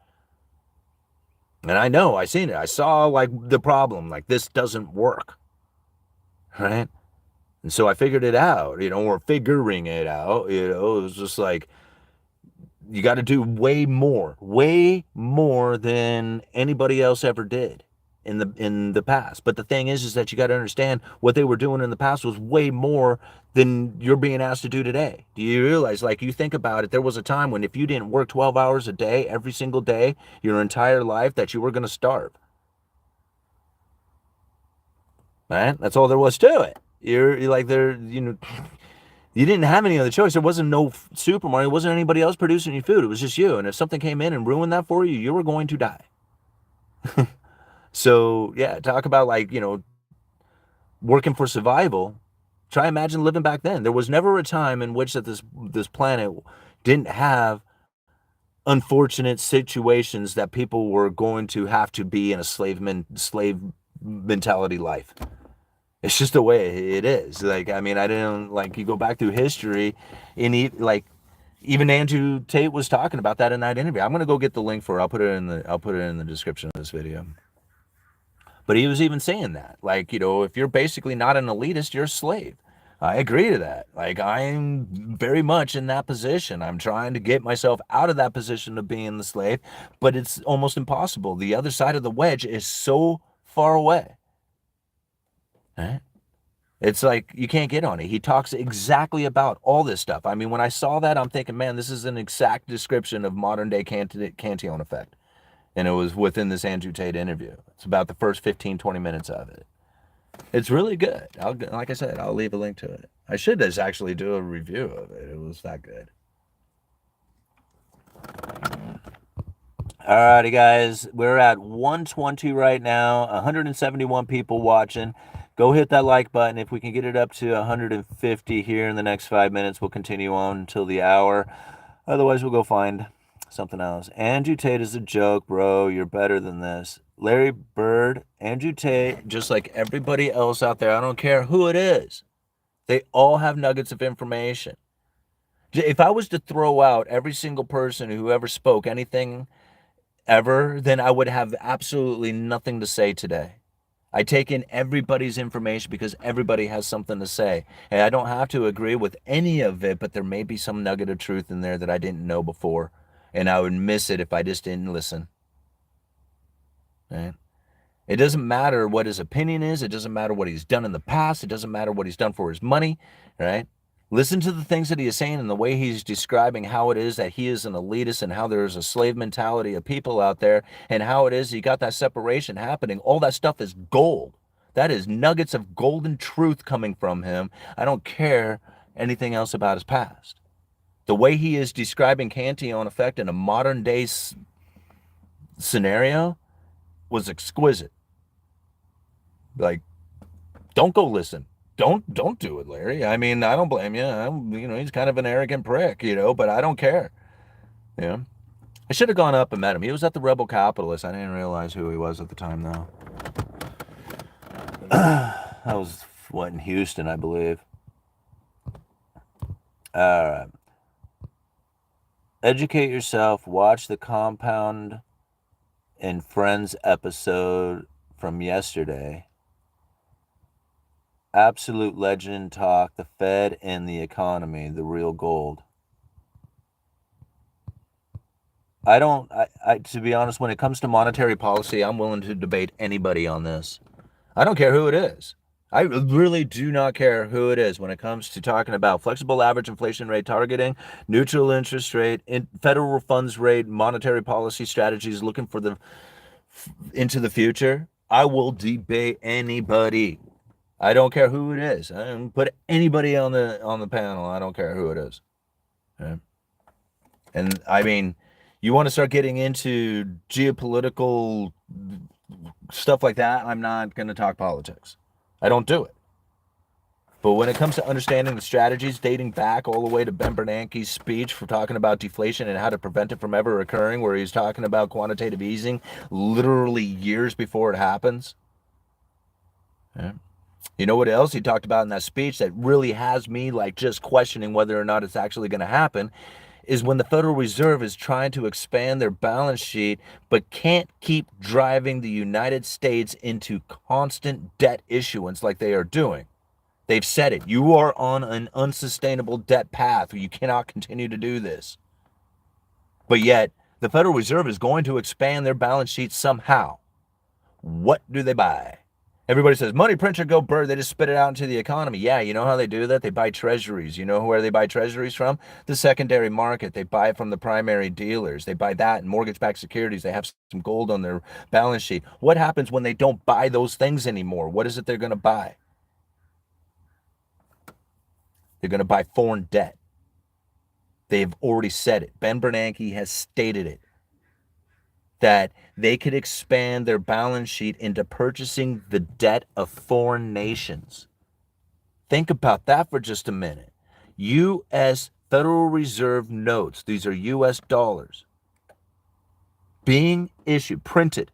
And I know, I seen it. I saw like the problem, like this doesn't work, right? And so I figured it out, or figuring it out, it was just like, you got to do way more than anybody else ever did in the past. But the thing is that you got to understand what they were doing in the past was way more than you're being asked to do today. Do you realize, like, you think about it, there was a time when if you didn't work 12 hours a day every single day your entire life, that you were going to starve. Right? That's all there was to it. You're like, you didn't have any other choice. There wasn't no supermarket. It wasn't anybody else producing your food. It was just you. And if something came in and ruined that for you, you were going to die. So yeah, talk about like, working for survival. Try imagine living back then. There was never a time in which that this planet didn't have unfortunate situations that people were going to have to be in a slave mentality life. It's just the way it is. Like, I mean, I didn't, like, you go back through history, like, even Andrew Tate was talking about that in that interview. I'm gonna go get the link for it. I'll put it in the description of this video. But he was even saying that, like, if you're basically not an elitist, you're a slave. I agree to that. Like, I'm very much in that position. I'm trying to get myself out of that position of being the slave, but it's almost impossible. The other side of the wedge is so far away. Right? It's like you can't get on it. He talks exactly about all this stuff. I mean, when I saw that, I'm thinking, man, this is an exact description of modern day Cantillon effect. And it was within this Andrew Tate interview. It's about the first 15, 20 minutes of it. It's really good. Like I said, I'll leave a link to it. I should just actually do a review of it. It was that good. Alrighty, guys. We're at 120 right now, 171 people watching. Go hit that like button. If we can get it up to 150 here in the next 5 minutes, we'll continue on until the hour. Otherwise, we'll go find something else. Andrew Tate is a joke, bro. You're better than this. Larry Bird, Andrew Tate, just like everybody else out there, I don't care who it is. They all have nuggets of information. If I was to throw out every single person who ever spoke anything ever, then I would have absolutely nothing to say today. I take in everybody's information because everybody has something to say. And I don't have to agree with any of it, but there may be some nugget of truth in there that I didn't know before. And I would miss it if I just didn't listen. Right? It doesn't matter what his opinion is. It doesn't matter what he's done in the past. It doesn't matter what he's done for his money. Right? Listen to the things that he is saying and the way he's describing how it is that he is an elitist and how there's a slave mentality of people out there and how it is you got that separation happening. All that stuff is gold. That is nuggets of golden truth coming from him. I don't care anything else about his past. The way he is describing Cantillon effect in a modern day scenario was exquisite. Like, don't go listen. Don't do it, Larry. I mean, I don't blame you. He's kind of an arrogant prick, but I don't care. I should have gone up and met him. He was at the Rebel Capitalist. I didn't realize who he was at the time, though. That was, in Houston, I believe. All right. Educate yourself. Watch the Compound and Friends episode from yesterday. Absolute legend talk, the Fed and the economy, the real gold. To be honest, when it comes to monetary policy, I'm willing to debate anybody on this. I don't care who it is. I really do not care who it is when it comes to talking about flexible average inflation rate targeting, neutral interest rate, federal funds rate, monetary policy strategies looking for into the future. I will debate anybody. I don't care who it is. I don't put anybody on the panel. I don't care who it is. Okay? And I mean, you want to start getting into geopolitical stuff like that, I'm not going to talk politics. I don't do it. But when it comes to understanding the strategies dating back all the way to Ben Bernanke's speech for talking about deflation and how to prevent it from ever occurring, where he's talking about quantitative easing literally years before it happens. Yeah. You know what else he talked about in that speech that really has me just questioning whether or not it's actually going to happen is when the Federal Reserve is trying to expand their balance sheet but can't keep driving the United States into constant debt issuance like they are doing. They've said it. You are on an unsustainable debt path. You cannot continue to do this. But yet, the Federal Reserve is going to expand their balance sheet somehow. What do they buy? Everybody says, money printer go bird. They just spit it out into the economy. Yeah, you know how they do that? They buy treasuries. You know where they buy treasuries from? The secondary market. They buy from the primary dealers. They buy that and mortgage-backed securities. They have some gold on their balance sheet. What happens when they don't buy those things anymore? What is it they're going to buy? They're going to buy foreign debt. They've already said it. Ben Bernanke has stated it. That they could expand their balance sheet into purchasing the debt of foreign nations. Think about that for just a minute. U.S. Federal Reserve notes, these are U.S. dollars, being issued, printed,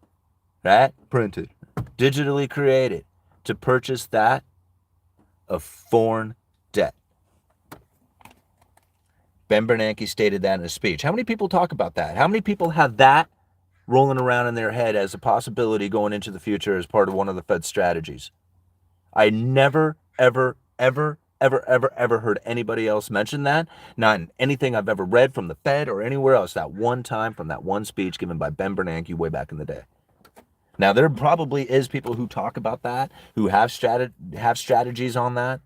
right? Printed, digitally created to purchase that of foreign debt. Ben Bernanke stated that in a speech. How many people talk about that? How many people have that rolling around in their head as a possibility going into the future as part of one of the Fed's strategies? I never, ever heard anybody else mention that. Not in anything I've ever read from the Fed or anywhere else. That one time from that one speech given by Ben Bernanke way back in the day. Now, there probably is people who talk about that, who have strategies on that,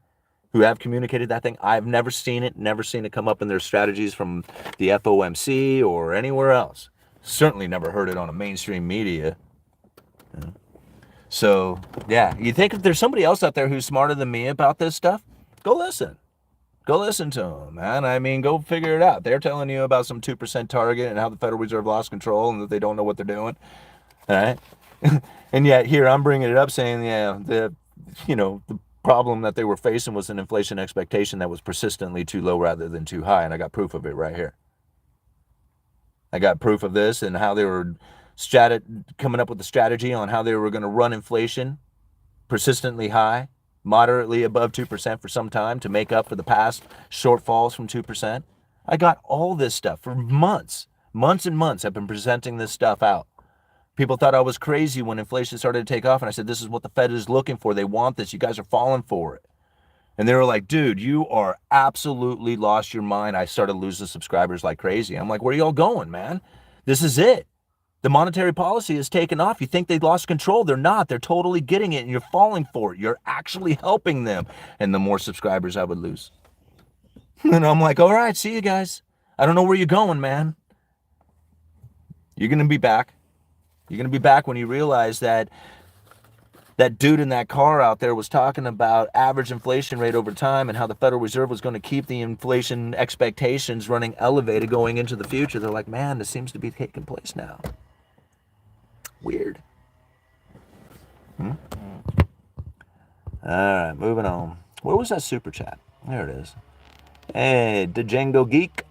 who have communicated that thing. I've never seen it come up in their strategies from the FOMC or anywhere else. Certainly never heard it on a mainstream media. Yeah. So, yeah, you think if there's somebody else out there who's smarter than me about this stuff, go listen. Go listen to them, man. I mean, go figure it out. They're telling you about some 2% target and how the Federal Reserve lost control and that they don't know what they're doing. All right? And yet here I'm bringing it up saying, yeah, the problem that they were facing was an inflation expectation that was persistently too low rather than too high. And I got proof of it right here. I got proof of this and how they were coming up with the strategy on how they were going to run inflation persistently high, moderately above 2% for some time to make up for the past shortfalls from 2%. I got all this stuff for months. Months and months I've been presenting this stuff out. People thought I was crazy when inflation started to take off, and I said, this is what the Fed is looking for. They want this. You guys are falling for it. And they were like, dude, you are absolutely lost your mind. I started losing subscribers like crazy. I'm like, where are y'all going, man? This is it. The monetary policy is taken off. You think they lost control. They're not. They're totally getting it, and you're falling for it. You're actually helping them. And the more subscribers I would lose. And I'm like, all right, see you guys. I don't know where you're going, man. You're going to be back. You're going to be back when you realize that that dude in that car out there was talking about average inflation rate over time and how the Federal Reserve was going to keep the inflation expectations running elevated going into the future. They're like, man, this seems to be taking place now. Weird. All right, moving on. Where was that super chat? There it is. Hey, Django Geek,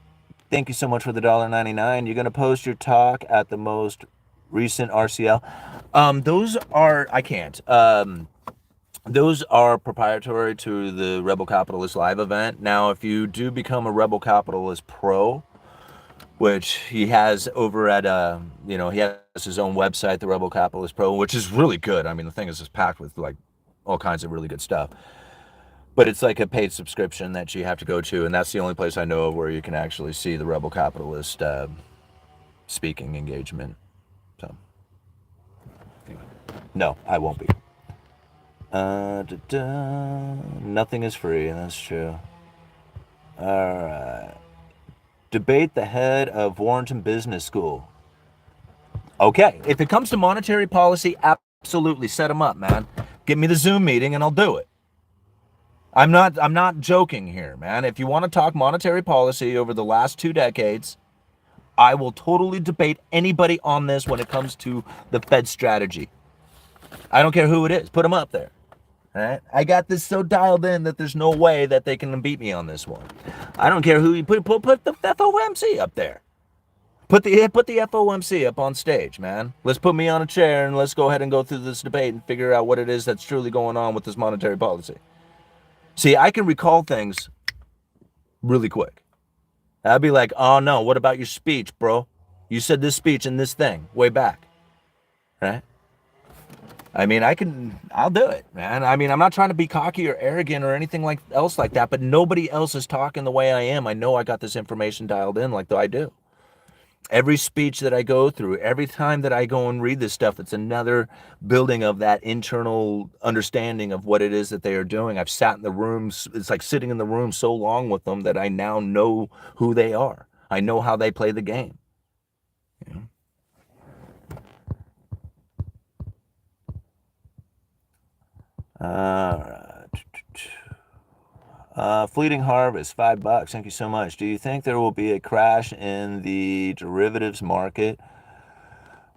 thank you so much for the $1.99. You're going to post your talk at the most recent RCL. Those are, I can't. Those are proprietary to the Rebel Capitalist Live event. Now, if you do become a Rebel Capitalist Pro, which he has over at, he has his own website, the Rebel Capitalist Pro, which is really good. I mean, the thing is just packed with like all kinds of really good stuff. But it's like a paid subscription that you have to go to, and that's the only place I know of where you can actually see the Rebel Capitalist speaking engagement. So, no, I won't be. Nothing is free, that's true. All right. Debate the head of Warrenton Business School. Okay, if it comes to monetary policy, absolutely set them up, man. Give me the Zoom meeting and I'll do it. I'm not joking here, man. If you want to talk monetary policy over the last 2 decades, I will totally debate anybody on this when it comes to the Fed strategy. I don't care who it is. Put them up there. All right? I got this so dialed in that there's no way that they can beat me on this one. I don't care who you put the FOMC up there. Put the FOMC up on stage, man. Let's put me on a chair and let's go ahead and go through this debate and figure out what it is that's truly going on with this monetary policy. See, I can recall things really quick. I'd be like, oh no, what about your speech, bro? You said this speech and this thing way back, right? I mean, I'll do it, man. I mean, I'm not trying to be cocky or arrogant or anything else like that, but nobody else is talking the way I am. I know I got this information dialed in like I do. Every speech that I go through, every time that I go and read this stuff, it's another building of that internal understanding of what it is that they are doing. I've sat in the rooms. It's like sitting in the room so long with them that I now know who they are. I know how they play the game. You know? All right. Fleeting Harvest, $5. Thank you so much. Do you think there will be a crash in the derivatives market?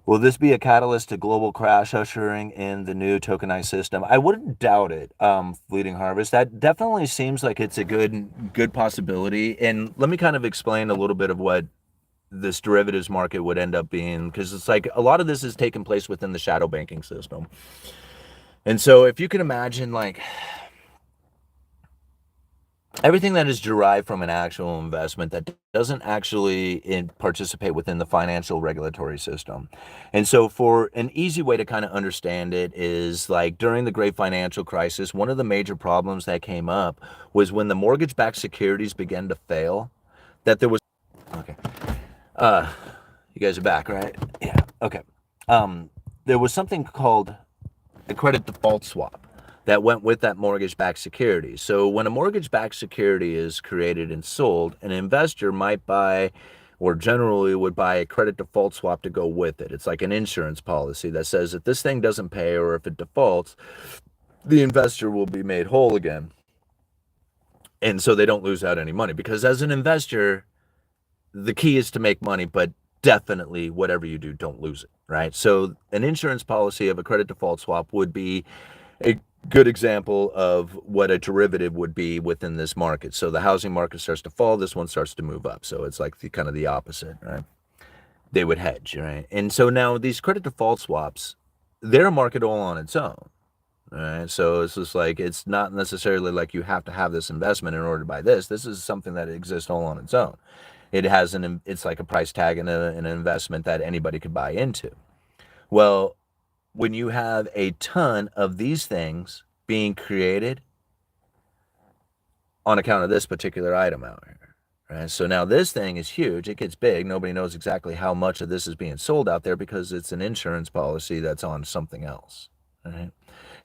Will this be a catalyst to global crash ushering in the new tokenized system? I wouldn't doubt it, Fleeting Harvest. That definitely seems like it's a good possibility. And let me kind of explain a little bit of what this derivatives market would end up being, because it's like a lot of this is taking place within the shadow banking system. And so if you can imagine, like, everything that is derived from an actual investment that doesn't actually participate within the financial regulatory system. And so for an easy way to kind of understand it is like during the great financial crisis, one of the major problems that came up was when the mortgage-backed securities began to fail, that there was, okay. You guys are back, right? Yeah, okay. There was something called a credit default swap that went with that mortgage-backed security. So when a mortgage-backed security is created and sold, an investor might buy, or generally would buy, a credit default swap to go with it. It's like an insurance policy that says if this thing doesn't pay or if it defaults, the investor will be made whole again. And so they don't lose out any money, because as an investor, the key is to make money, but definitely whatever you do, don't lose it, right? So an insurance policy of a credit default swap would be a good example of what a derivative would be within this market. So the housing market starts to fall, this one starts to move up. So it's like the kind of the opposite, right? They would hedge, right? And so now these credit default swaps, they're a market all on its own. Right. So it's just like it's not necessarily like you have to have this investment in order to buy this. This is something that exists all on its own. It has it's like a price tag and an investment that anybody could buy into. Well, when you have a ton of these things being created on account of this particular item out here, right? So now this thing is huge. It gets big. Nobody knows exactly how much of this is being sold out there because it's an insurance policy that's on something else, right?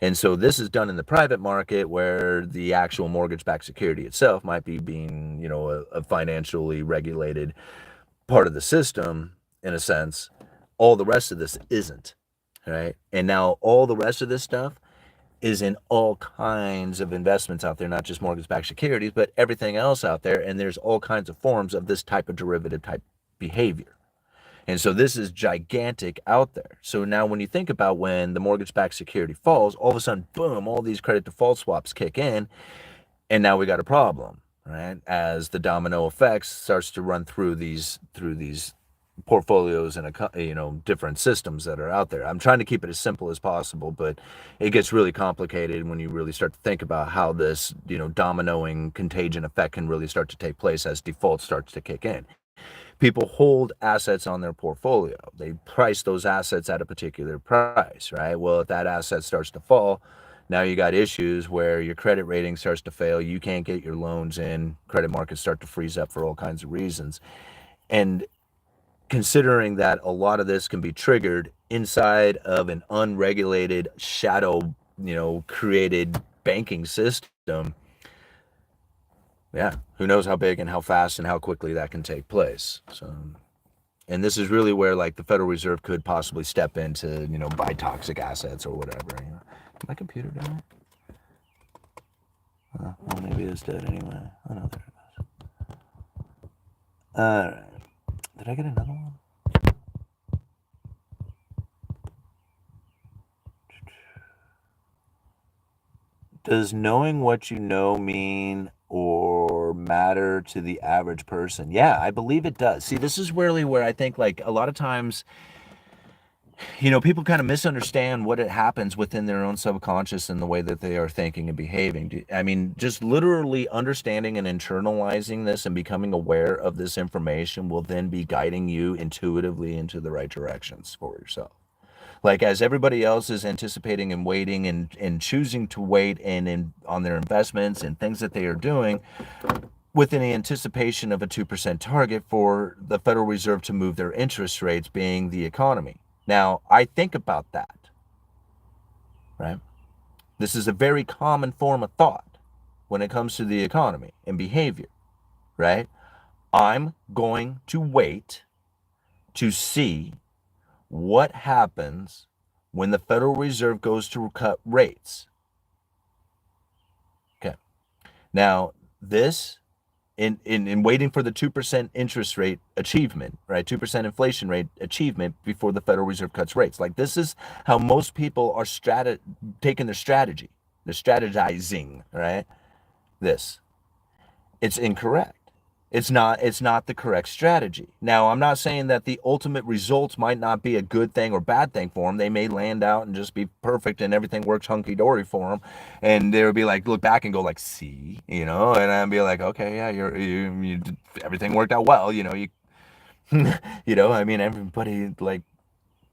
And so this is done in the private market where the actual mortgage-backed security itself might be being, a financially regulated part of the system in a sense. All the rest of this isn't, right? And now all the rest of this stuff is in all kinds of investments out there, not just mortgage-backed securities, but everything else out there. And there's all kinds of forms of this type of derivative type behavior. And so this is gigantic out there. So now when you think about when the mortgage-backed security falls, all of a sudden, boom, all these credit default swaps kick in, and now we got a problem, right? As the domino effects starts to run through these portfolios and different systems that are out there. I'm trying to keep it as simple as possible, but it gets really complicated when you really start to think about how this dominoing contagion effect can really start to take place as default starts to kick in. People hold assets on their portfolio. They price those assets at a particular price, right? Well, if that asset starts to fall, now you got issues where your credit rating starts to fail. You can't get your loans in. Credit markets start to freeze up for all kinds of reasons. And considering that a lot of this can be triggered inside of an unregulated shadow, created banking system, yeah, who knows how big and how fast and how quickly that can take place. So, and this is really where like the Federal Reserve could possibly step in to, buy toxic assets or whatever. My computer down? Well, maybe it's dead anyway. Oh no, there it goes. All right. Did I get another one? Does knowing what you know mean or matter to the average person? Yeah, I believe it does. See, this is really where I think like a lot of times, people kind of misunderstand what it happens within their own subconscious and the way that they are thinking and behaving. I mean, just literally understanding and internalizing this and becoming aware of this information will then be guiding you intuitively into the right directions for yourself. Like as everybody else is anticipating and waiting and choosing to wait and on their investments and things that they are doing within the anticipation of a 2% target for the Federal Reserve to move their interest rates, being the economy. Now, I think about that, right? This is a very common form of thought when it comes to the economy and behavior, right? I'm going to wait to see what happens when the Federal Reserve goes to cut rates. Okay. Now, this in waiting for the 2% interest rate achievement, right? 2% inflation rate achievement before the Federal Reserve cuts rates. Like this is how most people are taking their strategy. They're strategizing, right? It's incorrect. It's not the correct strategy. Now, I'm not saying that the ultimate results might not be a good thing or bad thing for them. They may land out and just be perfect and everything works hunky-dory for them. And they'll be like, look back and go like, see, and I'd be like, okay, yeah, you everything worked out well. I mean, everybody like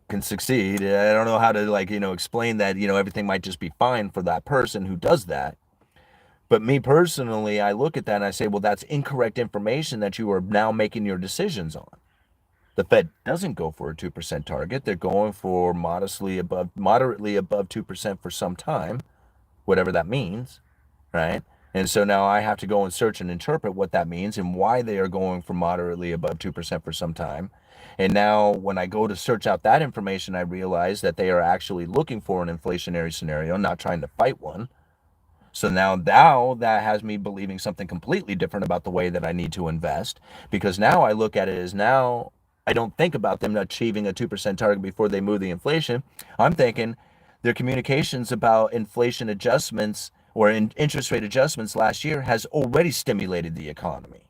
can succeed. I don't know how to like, explain that, everything might just be fine for that person who does that. But me personally, I look at that and I say, well, that's incorrect information that you are now making your decisions on. The Fed doesn't go for a 2% target. They're going for moderately above 2% for some time, whatever that means, right? And so now I have to go and search and interpret what that means and why they are going for moderately above 2% for some time. And now when I go to search out that information, I realize that they are actually looking for an inflationary scenario, not trying to fight one. So now that has me believing something completely different about the way that I need to invest, because now I look at it as now I don't think about them achieving a 2% target before they move the inflation. I'm thinking Their communications about inflation adjustments or interest rate adjustments last year has already stimulated the economy.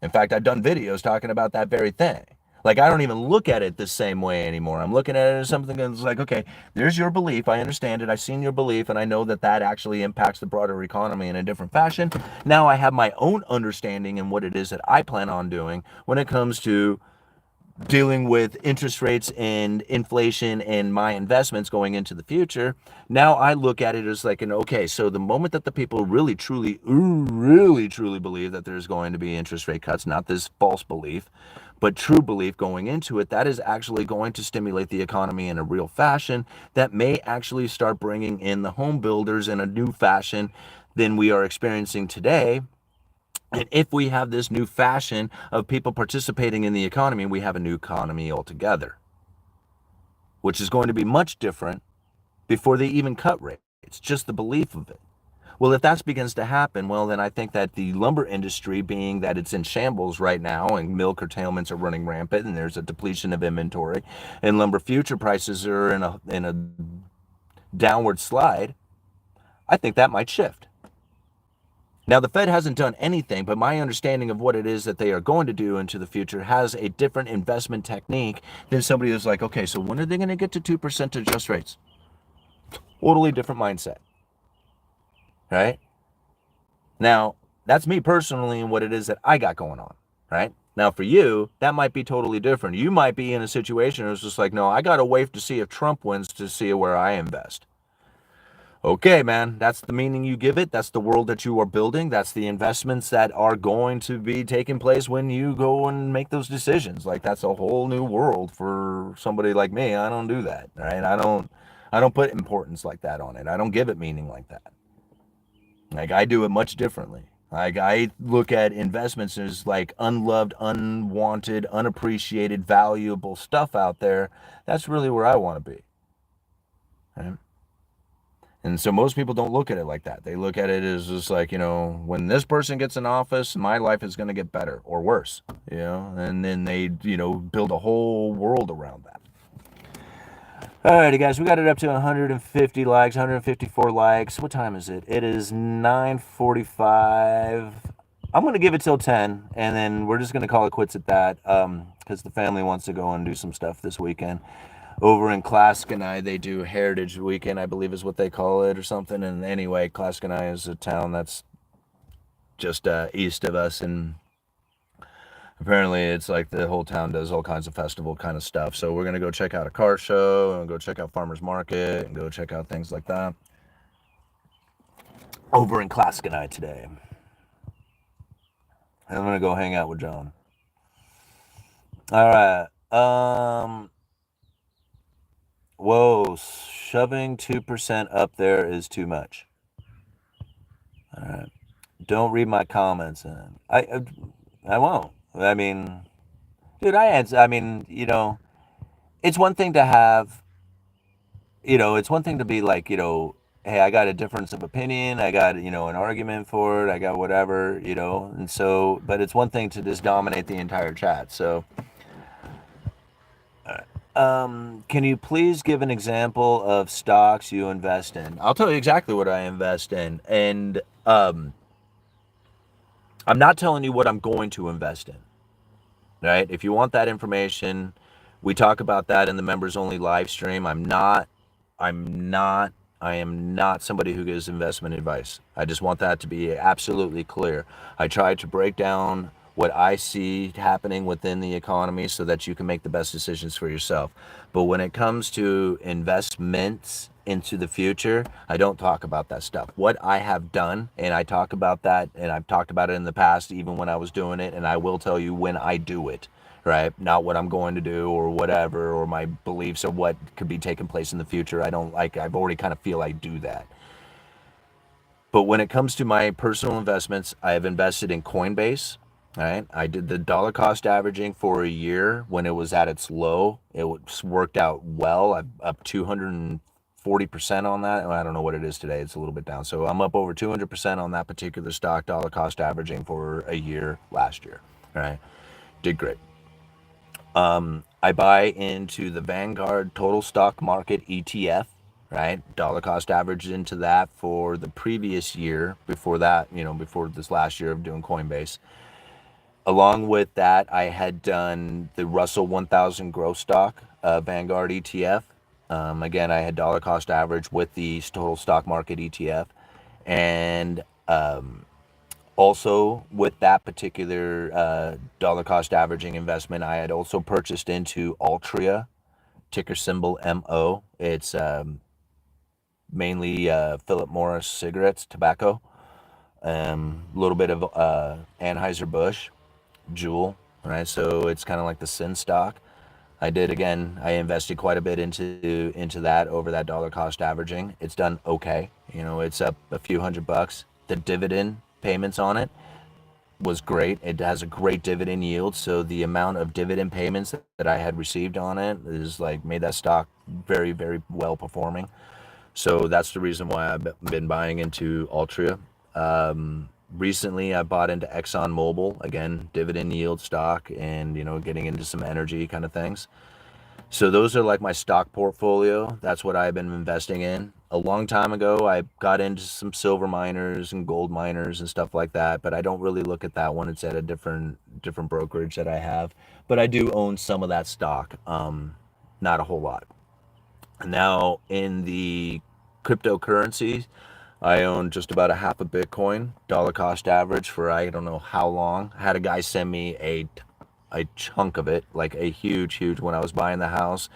In fact, I've done videos talking about that very thing. Like, I don't even look at it the same way anymore. I'm looking at it as something that's like, okay, there's your belief. I understand it. I've seen your belief, and I know that that actually impacts the broader economy in a different fashion. Now I have my own understanding and what it is that I plan on doing when it comes to dealing with interest rates and inflation and my investments going into the future. Now I look at it as like okay, so the moment that the people really truly believe that there's going to be interest rate cuts, not this false belief, but true belief going into it, that is actually going to stimulate the economy in a real fashion that may actually start bringing in the home builders in a new fashion than we are experiencing today. And if we have this new fashion of people participating in the economy, we have a new economy altogether, which is going to be much different before they even cut rates. It's just the belief of it. Well, if that begins to happen, well, then I think that the lumber industry, being that it's in shambles right now and mill curtailments are running rampant and there's a depletion of inventory and lumber future prices are in a downward slide, I think that might shift. Now, the Fed hasn't done anything, but my understanding of what it is that they are going to do into the future has a different investment technique than somebody who's like, okay, so when are they going to get to 2% to adjust rates? Totally different mindset, right? Now, that's me personally and what it is that I got going on, right? Now, for you, that might be totally different. You might be in a situation where it's just like, no, I got to wait to see if Trump wins to see where I invest. Okay, man, that's the meaning you give it. That's the world that you are building. That's the investments that are going to be taking place when you go and make those decisions. Like, that's a whole new world for somebody like me. I don't do that, right? I don't put importance like that on it. I don't give it meaning like that. Like, I do it much differently. Like, I look at investments as like unloved, unwanted, unappreciated, valuable stuff out there. That's really where I want to be. Right? And so most people don't look at it like that. They look at it as just like, when this person gets in office, my life is going to get better or worse, and then they, build a whole world around that. Alrighty, guys, we got it up to 150 likes, 154 likes. What time is it? It is 9:45. I'm going to give it till 10, and then we're just going to call it quits at that because the family wants to go and do some stuff this weekend. Over in Claskenai, they do Heritage Weekend, I believe is what they call it or something. And anyway, Claskenai is a town that's just east of us. And apparently it's like the whole town does all kinds of festival kind of stuff. So we're going to go check out a car show and go check out Farmer's Market and go check out things like that. Over in Claskenai today. And I'm going to go hang out with John. All right. Whoa, shoving 2% up there is too much. All right. Don't read my comments. I won't. I mean, dude, it's one thing to have, it's one thing to be like, hey, I got a difference of opinion. I got, an argument for it. I got whatever, and so, but it's one thing to just dominate the entire chat. So, can you please give an example of stocks you invest in? I'll tell you exactly what I invest in. And I'm not telling you what I'm going to invest in, right? If you want that information, we talk about that in the members only live stream. I am not somebody who gives investment advice. I just want that to be absolutely clear. I try to break down what I see happening within the economy so that you can make the best decisions for yourself. But when it comes to investments into the future, I don't talk about that stuff. What I have done, and I talk about that, and I've talked about it in the past, even when I was doing it, and I will tell you when I do it, right? Not what I'm going to do or whatever, or my beliefs or what could be taking place in the future. I've already kind of feel I do that. But when it comes to my personal investments, I have invested in Coinbase. All right. I did the dollar cost averaging for a year when it was at its low. It worked out well. I'm up 240% on that. I don't know what it is today. It's a little bit down. So I'm up over 200% on that particular stock, dollar cost averaging for a year last year. All right. Did great. I buy into the Vanguard Total Stock Market ETF. right? Dollar cost averaged into that for the previous year before that, before this last year of doing Coinbase. Along with that, I had done the Russell 1000 growth stock Vanguard ETF. Again, I had dollar cost average with the total stock market ETF. And also with that particular dollar cost averaging investment, I had also purchased into Altria, ticker symbol MO. It's mainly Philip Morris cigarettes, tobacco, a little bit of Anheuser-Busch, Juul, right? So it's kind of like the sin stock. I invested quite a bit into that over that dollar cost averaging. It's done okay. It's up a few $100. The dividend payments on it was great. It has a great dividend yield. So the amount of dividend payments that I had received on it is like made that stock very, very well performing. So that's the reason why I've been buying into Altria. Recently, I bought into ExxonMobil, again, dividend yield stock, and getting into some energy kind of things. So those are like my stock portfolio. That's what I've been investing in. A long time ago, I got into some silver miners and gold miners and stuff like that, but I don't really look at that one. It's at a different brokerage that I have, but I do own some of that stock. Not a whole lot. Now in the cryptocurrencies, I own just about a half a Bitcoin, dollar cost average for I don't know how long. I had a guy send me a chunk of it, like a huge when I was buying the house.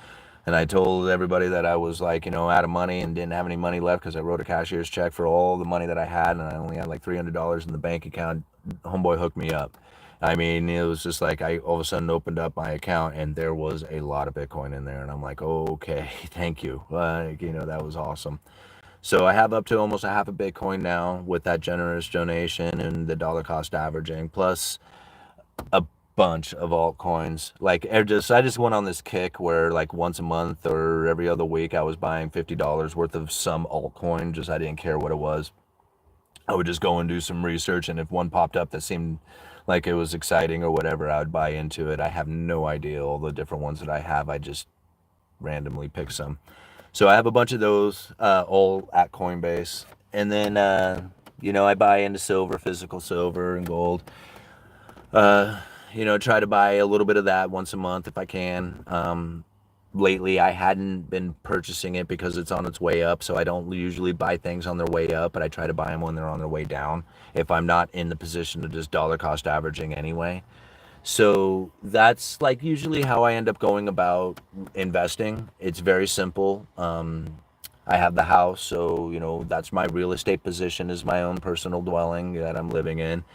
And I told everybody that I was like, out of money and didn't have any money left because I wrote a cashier's check for all the money that I had, and I only had like $300 in the bank account. Homeboy hooked me up. I mean, it was just like I all of a sudden opened up my account and there was a lot of Bitcoin in there, and I'm like, okay, thank you. That was awesome. So I have up to almost a half a Bitcoin now with that generous donation and the dollar cost averaging, plus a bunch of altcoins. Like I just went on this kick where like once a month or every other week I was buying $50 worth of some altcoin. Just I didn't care what it was. I would just go and do some research, and if one popped up that seemed like it was exciting or whatever, I would buy into it. I have no idea all the different ones that I have. I just randomly pick some. So I have a bunch of those all at Coinbase. And then, I buy into silver, physical silver and gold. Try to buy a little bit of that once a month if I can. Lately, I hadn't been purchasing it because it's on its way up. So I don't usually buy things on their way up, but I try to buy them when they're on their way down if I'm not in the position of just dollar cost averaging anyway. So that's like usually how I end up going about investing. It's very simple. I have the house, so that's my real estate position is my own personal dwelling that I'm living in.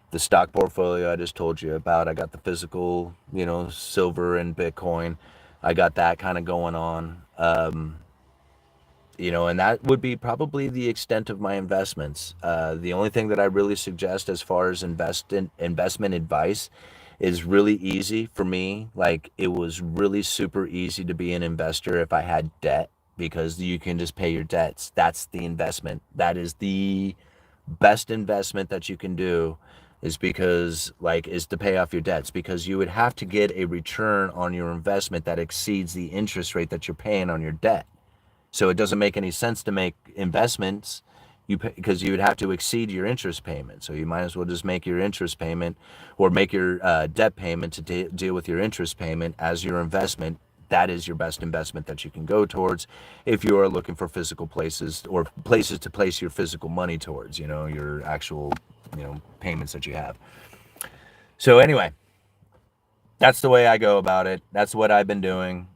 The stock portfolio I just told you about, I got the physical, silver and Bitcoin. I got that kind of going on. And that would be probably the extent of my investments. The only thing that I really suggest as far as investment advice is really easy for me. Like it was really super easy to be an investor if I had debt because you can just pay your debts. That's the investment. That is the best investment that you can do is to pay off your debts because you would have to get a return on your investment that exceeds the interest rate that you're paying on your debt. So it doesn't make any sense to make investments because you would have to exceed your interest payment. So you might as well just make your interest payment or make your debt payment to deal with your interest payment as your investment. That is your best investment that you can go towards if you are looking for physical places or places to place your physical money towards, your actual, payments that you have. So anyway, that's the way I go about it. That's what I've been doing.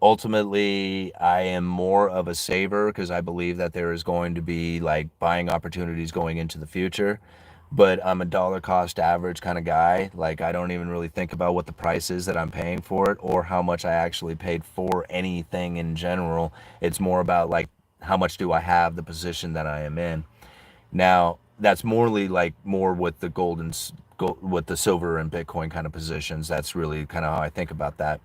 Ultimately, I am more of a saver because I believe that there is going to be like buying opportunities going into the future. But I'm a dollar cost average kind of guy. Like I don't even really think about what the price is that I'm paying for it or how much I actually paid for anything in general. It's more about like how much do I have the position that I am in. Now, that's more with the with the silver and Bitcoin kind of positions. That's really kind of how I think about that.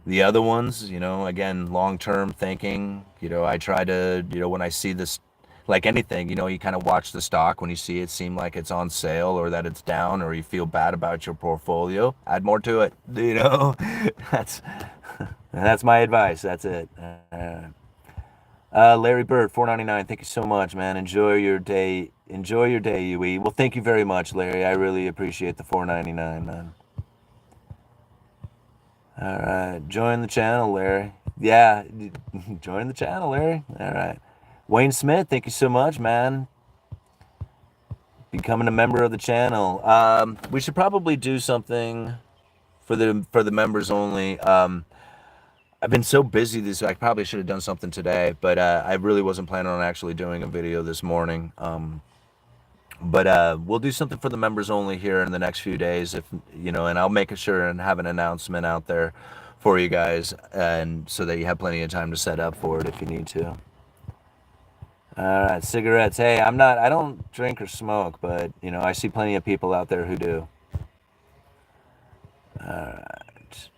The other ones, again, long-term thinking, I try to, when I see this, like anything, you kind of watch the stock when you see it seem like it's on sale or that it's down or you feel bad about your portfolio, add more to it, that's, that's my advice. That's it. Larry Bird, 4.99. Thank you so much, man. Enjoy your day. Enjoy your day, UE. Well, thank you very much, Larry. I really appreciate the 4.99, man. All right, join the channel, Larry. Yeah, join the channel, Larry. All right, Wayne Smith. Thank you so much, man. Becoming a member of the channel. We should probably do something for the members only. I've been so busy this. I probably should have done something today, but I really wasn't planning on actually doing a video this morning. But we'll do something for the members only here in the next few days, if you know, and I'll make sure and have an announcement out there for you guys, and so that you have plenty of time to set up for it if you need to. All right, cigarettes. Hey, I don't drink or smoke, but you know, I see plenty of people out there who do. All right.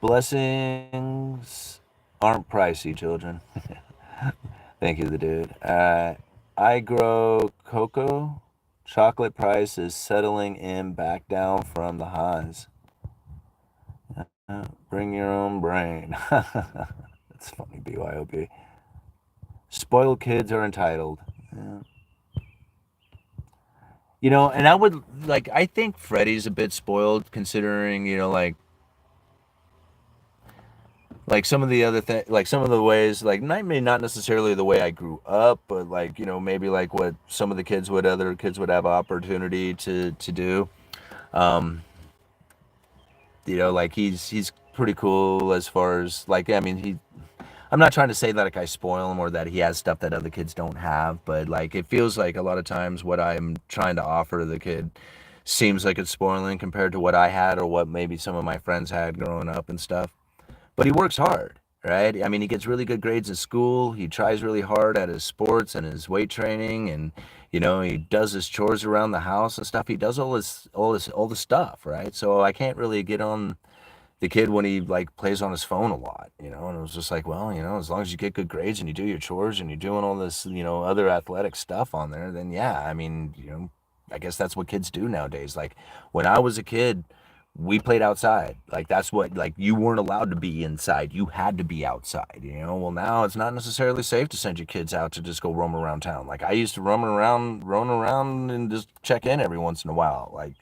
Blessings aren't pricey, children. Thank you, the dude. I grow cocoa. Chocolate price is settling in back down from the highs. Bring your own brain. That's funny, BYOB. Spoiled kids are entitled. Yeah. You know, and I would like, I think Freddie's a bit spoiled considering, you know, like some of the other thing, like some of the ways, like not necessarily the way I grew up, but like, you know, maybe like what some of the other kids would have opportunity to do. Um, you know, like he's pretty cool as far as like, I mean, I'm not trying to say that like I spoil him or that he has stuff that other kids don't have, but like it feels like a lot of times what I'm trying to offer to the kid seems like it's spoiling compared to what I had or what maybe some of my friends had growing up and stuff. But he works hard, right? I mean, he gets really good grades in school. He tries really hard at his sports and his weight training, and you know, he does his chores around the house and stuff. He does all the stuff, right? So I can't really get on the kid when he like plays on his phone a lot, you know. And it was just like, well, you know, as long as you get good grades and you do your chores and you're doing all this, you know, other athletic stuff on there, then yeah, I mean, you know, I guess that's what kids do nowadays. Like when I was a kid, we played outside. Like that's what, like you weren't allowed to be inside. You had to be outside, you know. Well, now it's not necessarily safe to send your kids out to just go roam around town. Like I used to roam around and just check in every once in a while. Like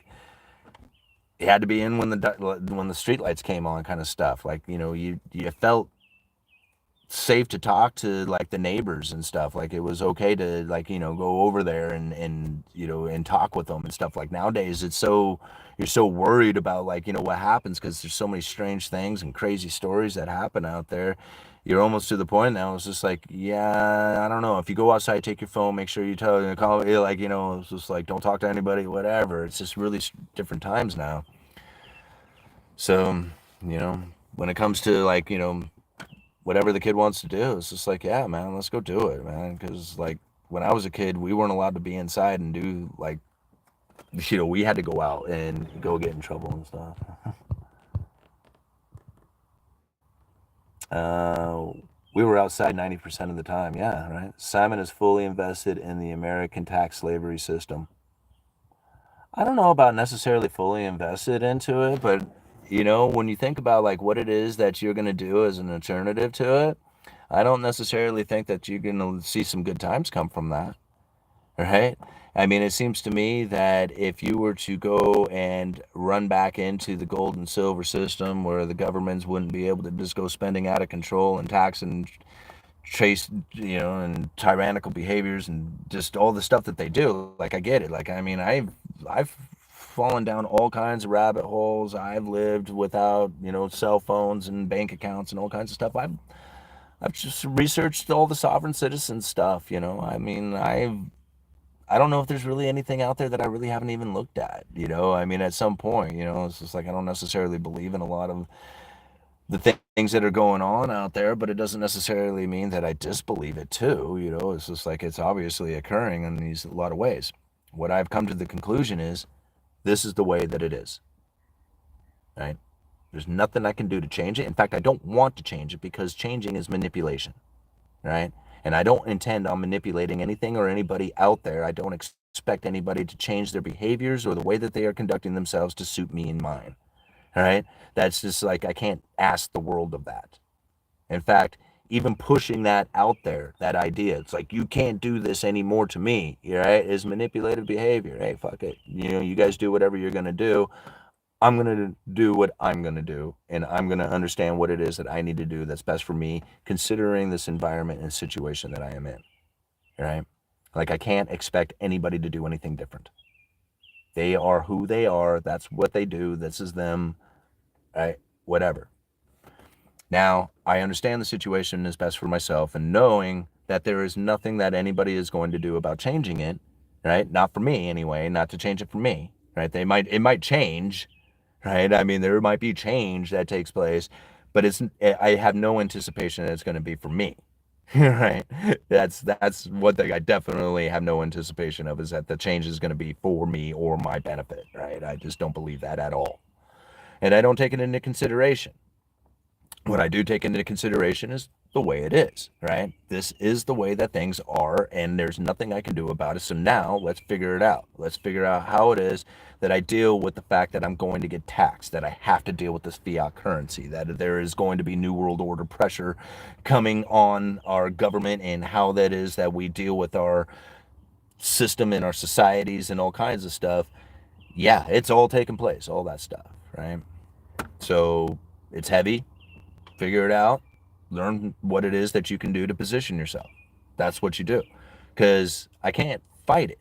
you had to be in when the street lights came on, kind of stuff. Like, you know, you felt safe to talk to like the neighbors and stuff. Like it was okay to like, you know, go over there and you know, and talk with them and stuff. Like nowadays it's so, you're so worried about like, you know, what happens because there's so many strange things and crazy stories that happen out there. You're almost to the point now. It's just like, yeah, I don't know. If you go outside, take your phone, make sure you call, like, you know, it's just like, don't talk to anybody, whatever. It's just really different times now. So, you know, when it comes to like, you know, whatever the kid wants to do, it's just like, yeah, man, let's go do it, man. Because like when I was a kid, we weren't allowed to be inside and do like, you know, we had to go out and go get in trouble and stuff. uh, we were outside 90% of the time. Yeah, right. Simon is fully invested in the American tax slavery system. I don't know about necessarily fully invested into it, but you know, when you think about like what it is that you're going to do as an alternative to it, I don't necessarily think that you're going to see some good times come from that, right? I mean, it seems to me that if you were to go and run back into the gold and silver system where the governments wouldn't be able to just go spending out of control and tax and chase, you know, and tyrannical behaviors and just all the stuff that they do, like I get it. Like, I mean, I've fallen down all kinds of rabbit holes. I've lived without, you know, cell phones and bank accounts and all kinds of stuff. I've just researched all the sovereign citizen stuff, you know. I mean, I don't know if there's really anything out there that I really haven't even looked at, you know. I mean, at some point, you know, it's just like I don't necessarily believe in a lot of the things that are going on out there, but it doesn't necessarily mean that I disbelieve it too, you know. It's just like it's obviously occurring in these a lot of ways. What I've come to the conclusion is this is the way that it is, right? There's nothing I can do to change it. In fact, I don't want to change it because changing is manipulation, right? And I don't intend on manipulating anything or anybody out there. I don't expect anybody to change their behaviors or the way that they are conducting themselves to suit me and mine. All right? That's just like I can't ask the world of that. In fact, even pushing that out there, that idea. It's like, you can't do this anymore to me, right? Is manipulative behavior. Hey, fuck it. You guys do whatever you're going to do. I'm going to do what I'm going to do, and I'm going to understand what it is that I need to do that's best for me, considering this environment and situation that I am in, right? Like, I can't expect anybody to do anything different. They are who they are. That's what they do. This is them, right? Whatever. Now, I understand the situation is best for myself, and knowing that there is nothing that anybody is going to do about changing it, right? Not for me anyway, not to change it for me, right? It might change, right? I mean, there might be change that takes place, but I have no anticipation that it's going to be for me. Right? That's one thing I definitely have no anticipation of, is that the change is going to be for me or my benefit, right? I just don't believe that at all. And I don't take it into consideration. What I do take into consideration is the way it is, right? This is the way that things are, and there's nothing I can do about it. So now let's figure it out. Let's figure out how it is that I deal with the fact that I'm going to get taxed, that I have to deal with this fiat currency, that there is going to be New World Order pressure coming on our government, and how that is that we deal with our system and our societies and all kinds of stuff. Yeah, it's all taking place, all that stuff, right? So it's heavy. Figure it out. Learn what it is that you can do to position yourself. That's what you do. Because I can't fight it.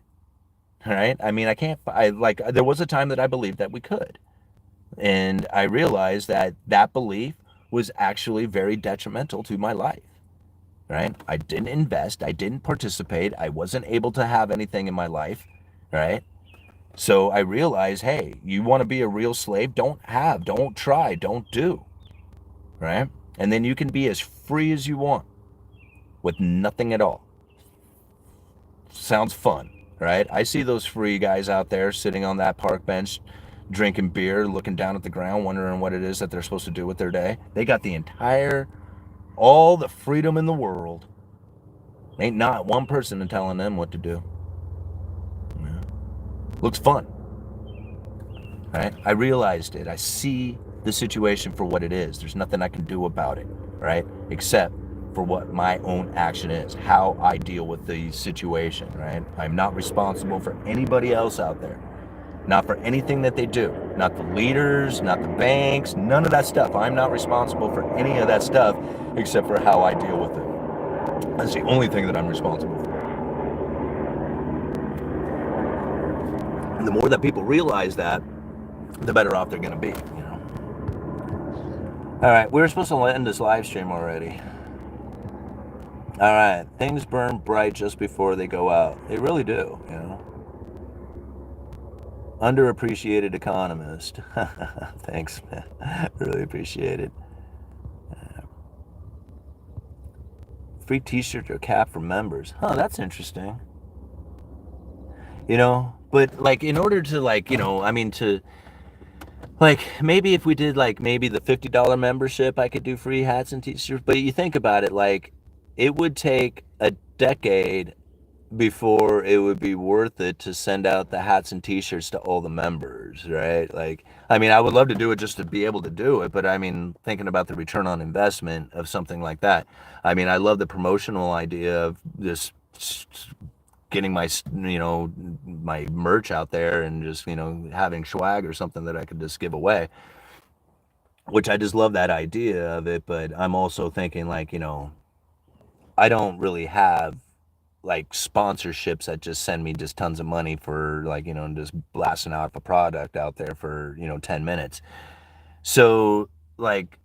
Right? I mean, there was a time that I believed that we could. And I realized that that belief was actually very detrimental to my life. Right? I didn't invest. I didn't participate. I wasn't able to have anything in my life. Right? So I realized, hey, you want to be a real slave? Don't try, don't do. Right? And then you can be as free as you want with nothing at all. Sounds fun, right? I see those free guys out there sitting on that park bench, drinking beer, looking down at the ground, wondering what it is that they're supposed to do with their day. They got all the freedom in the world. Ain't not one person telling them what to do. Yeah. Looks fun, right? I realized it. I see the situation for what it is. There's nothing I can do about it, right? Except for what my own action is, how I deal with the situation, right? I'm not responsible for anybody else out there. Not for anything that they do. Not the leaders, not the banks, none of that stuff. I'm not responsible for any of that stuff except for how I deal with it. That's the only thing that I'm responsible for. And the more that people realize that, the better off they're going to be, you know. All right, we were supposed to end this live stream already. All right, things burn bright just before they go out. They really do, you know. Underappreciated economist. Thanks, man. Really appreciate it. Free t-shirt or cap for members. Huh, that's interesting. You know, but like, in order to, like, you know, I mean, to, like, maybe if we did, like, maybe the $50 membership, I could do free hats and t-shirts. But you think about it, like, it would take a decade before it would be worth it to send out the hats and t-shirts to all the members, right? Like, I mean, I would love to do it just to be able to do it, but I mean, thinking about the return on investment of something like that, I mean, I love the promotional idea of just getting my, you know, my merch out there and just, you know, having swag or something that I could just give away, which I just love that idea of it. But I'm also thinking, like, you know, I don't really have like sponsorships that just send me just tons of money for, like, you know, just blasting out a product out there for, you know, 10 minutes. So like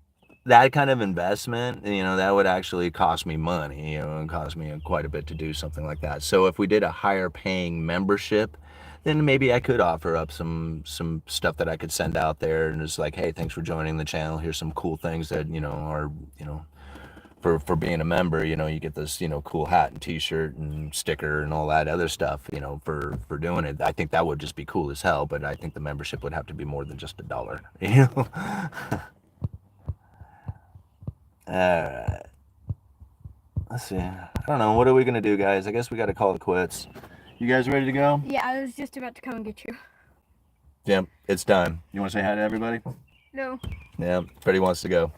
that kind of investment, you know, that would actually cost me money, you know, and cost me quite a bit to do something like that. So if we did a higher paying membership, then maybe I could offer up some stuff that I could send out there, and just like, hey, thanks for joining the channel. Here's some cool things that, you know, are, you know, for being a member, you know, you get this, you know, cool hat and t-shirt and sticker and all that other stuff, you know, for doing it. I think that would just be cool as hell, but I think the membership would have to be more than just $1, you know. All right. Let's see. I don't know. What are we going to do, guys? I guess we got to call it quits. You guys ready to go? Yeah, I was just about to come and get you. Yeah, it's done. You want to say hi to everybody? No. Yeah, Freddie wants to go.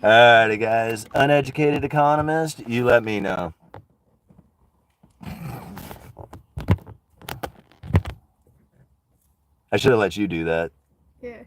Alrighty, guys. Uneducated economist, you let me know. I should have let you do that. Yeah.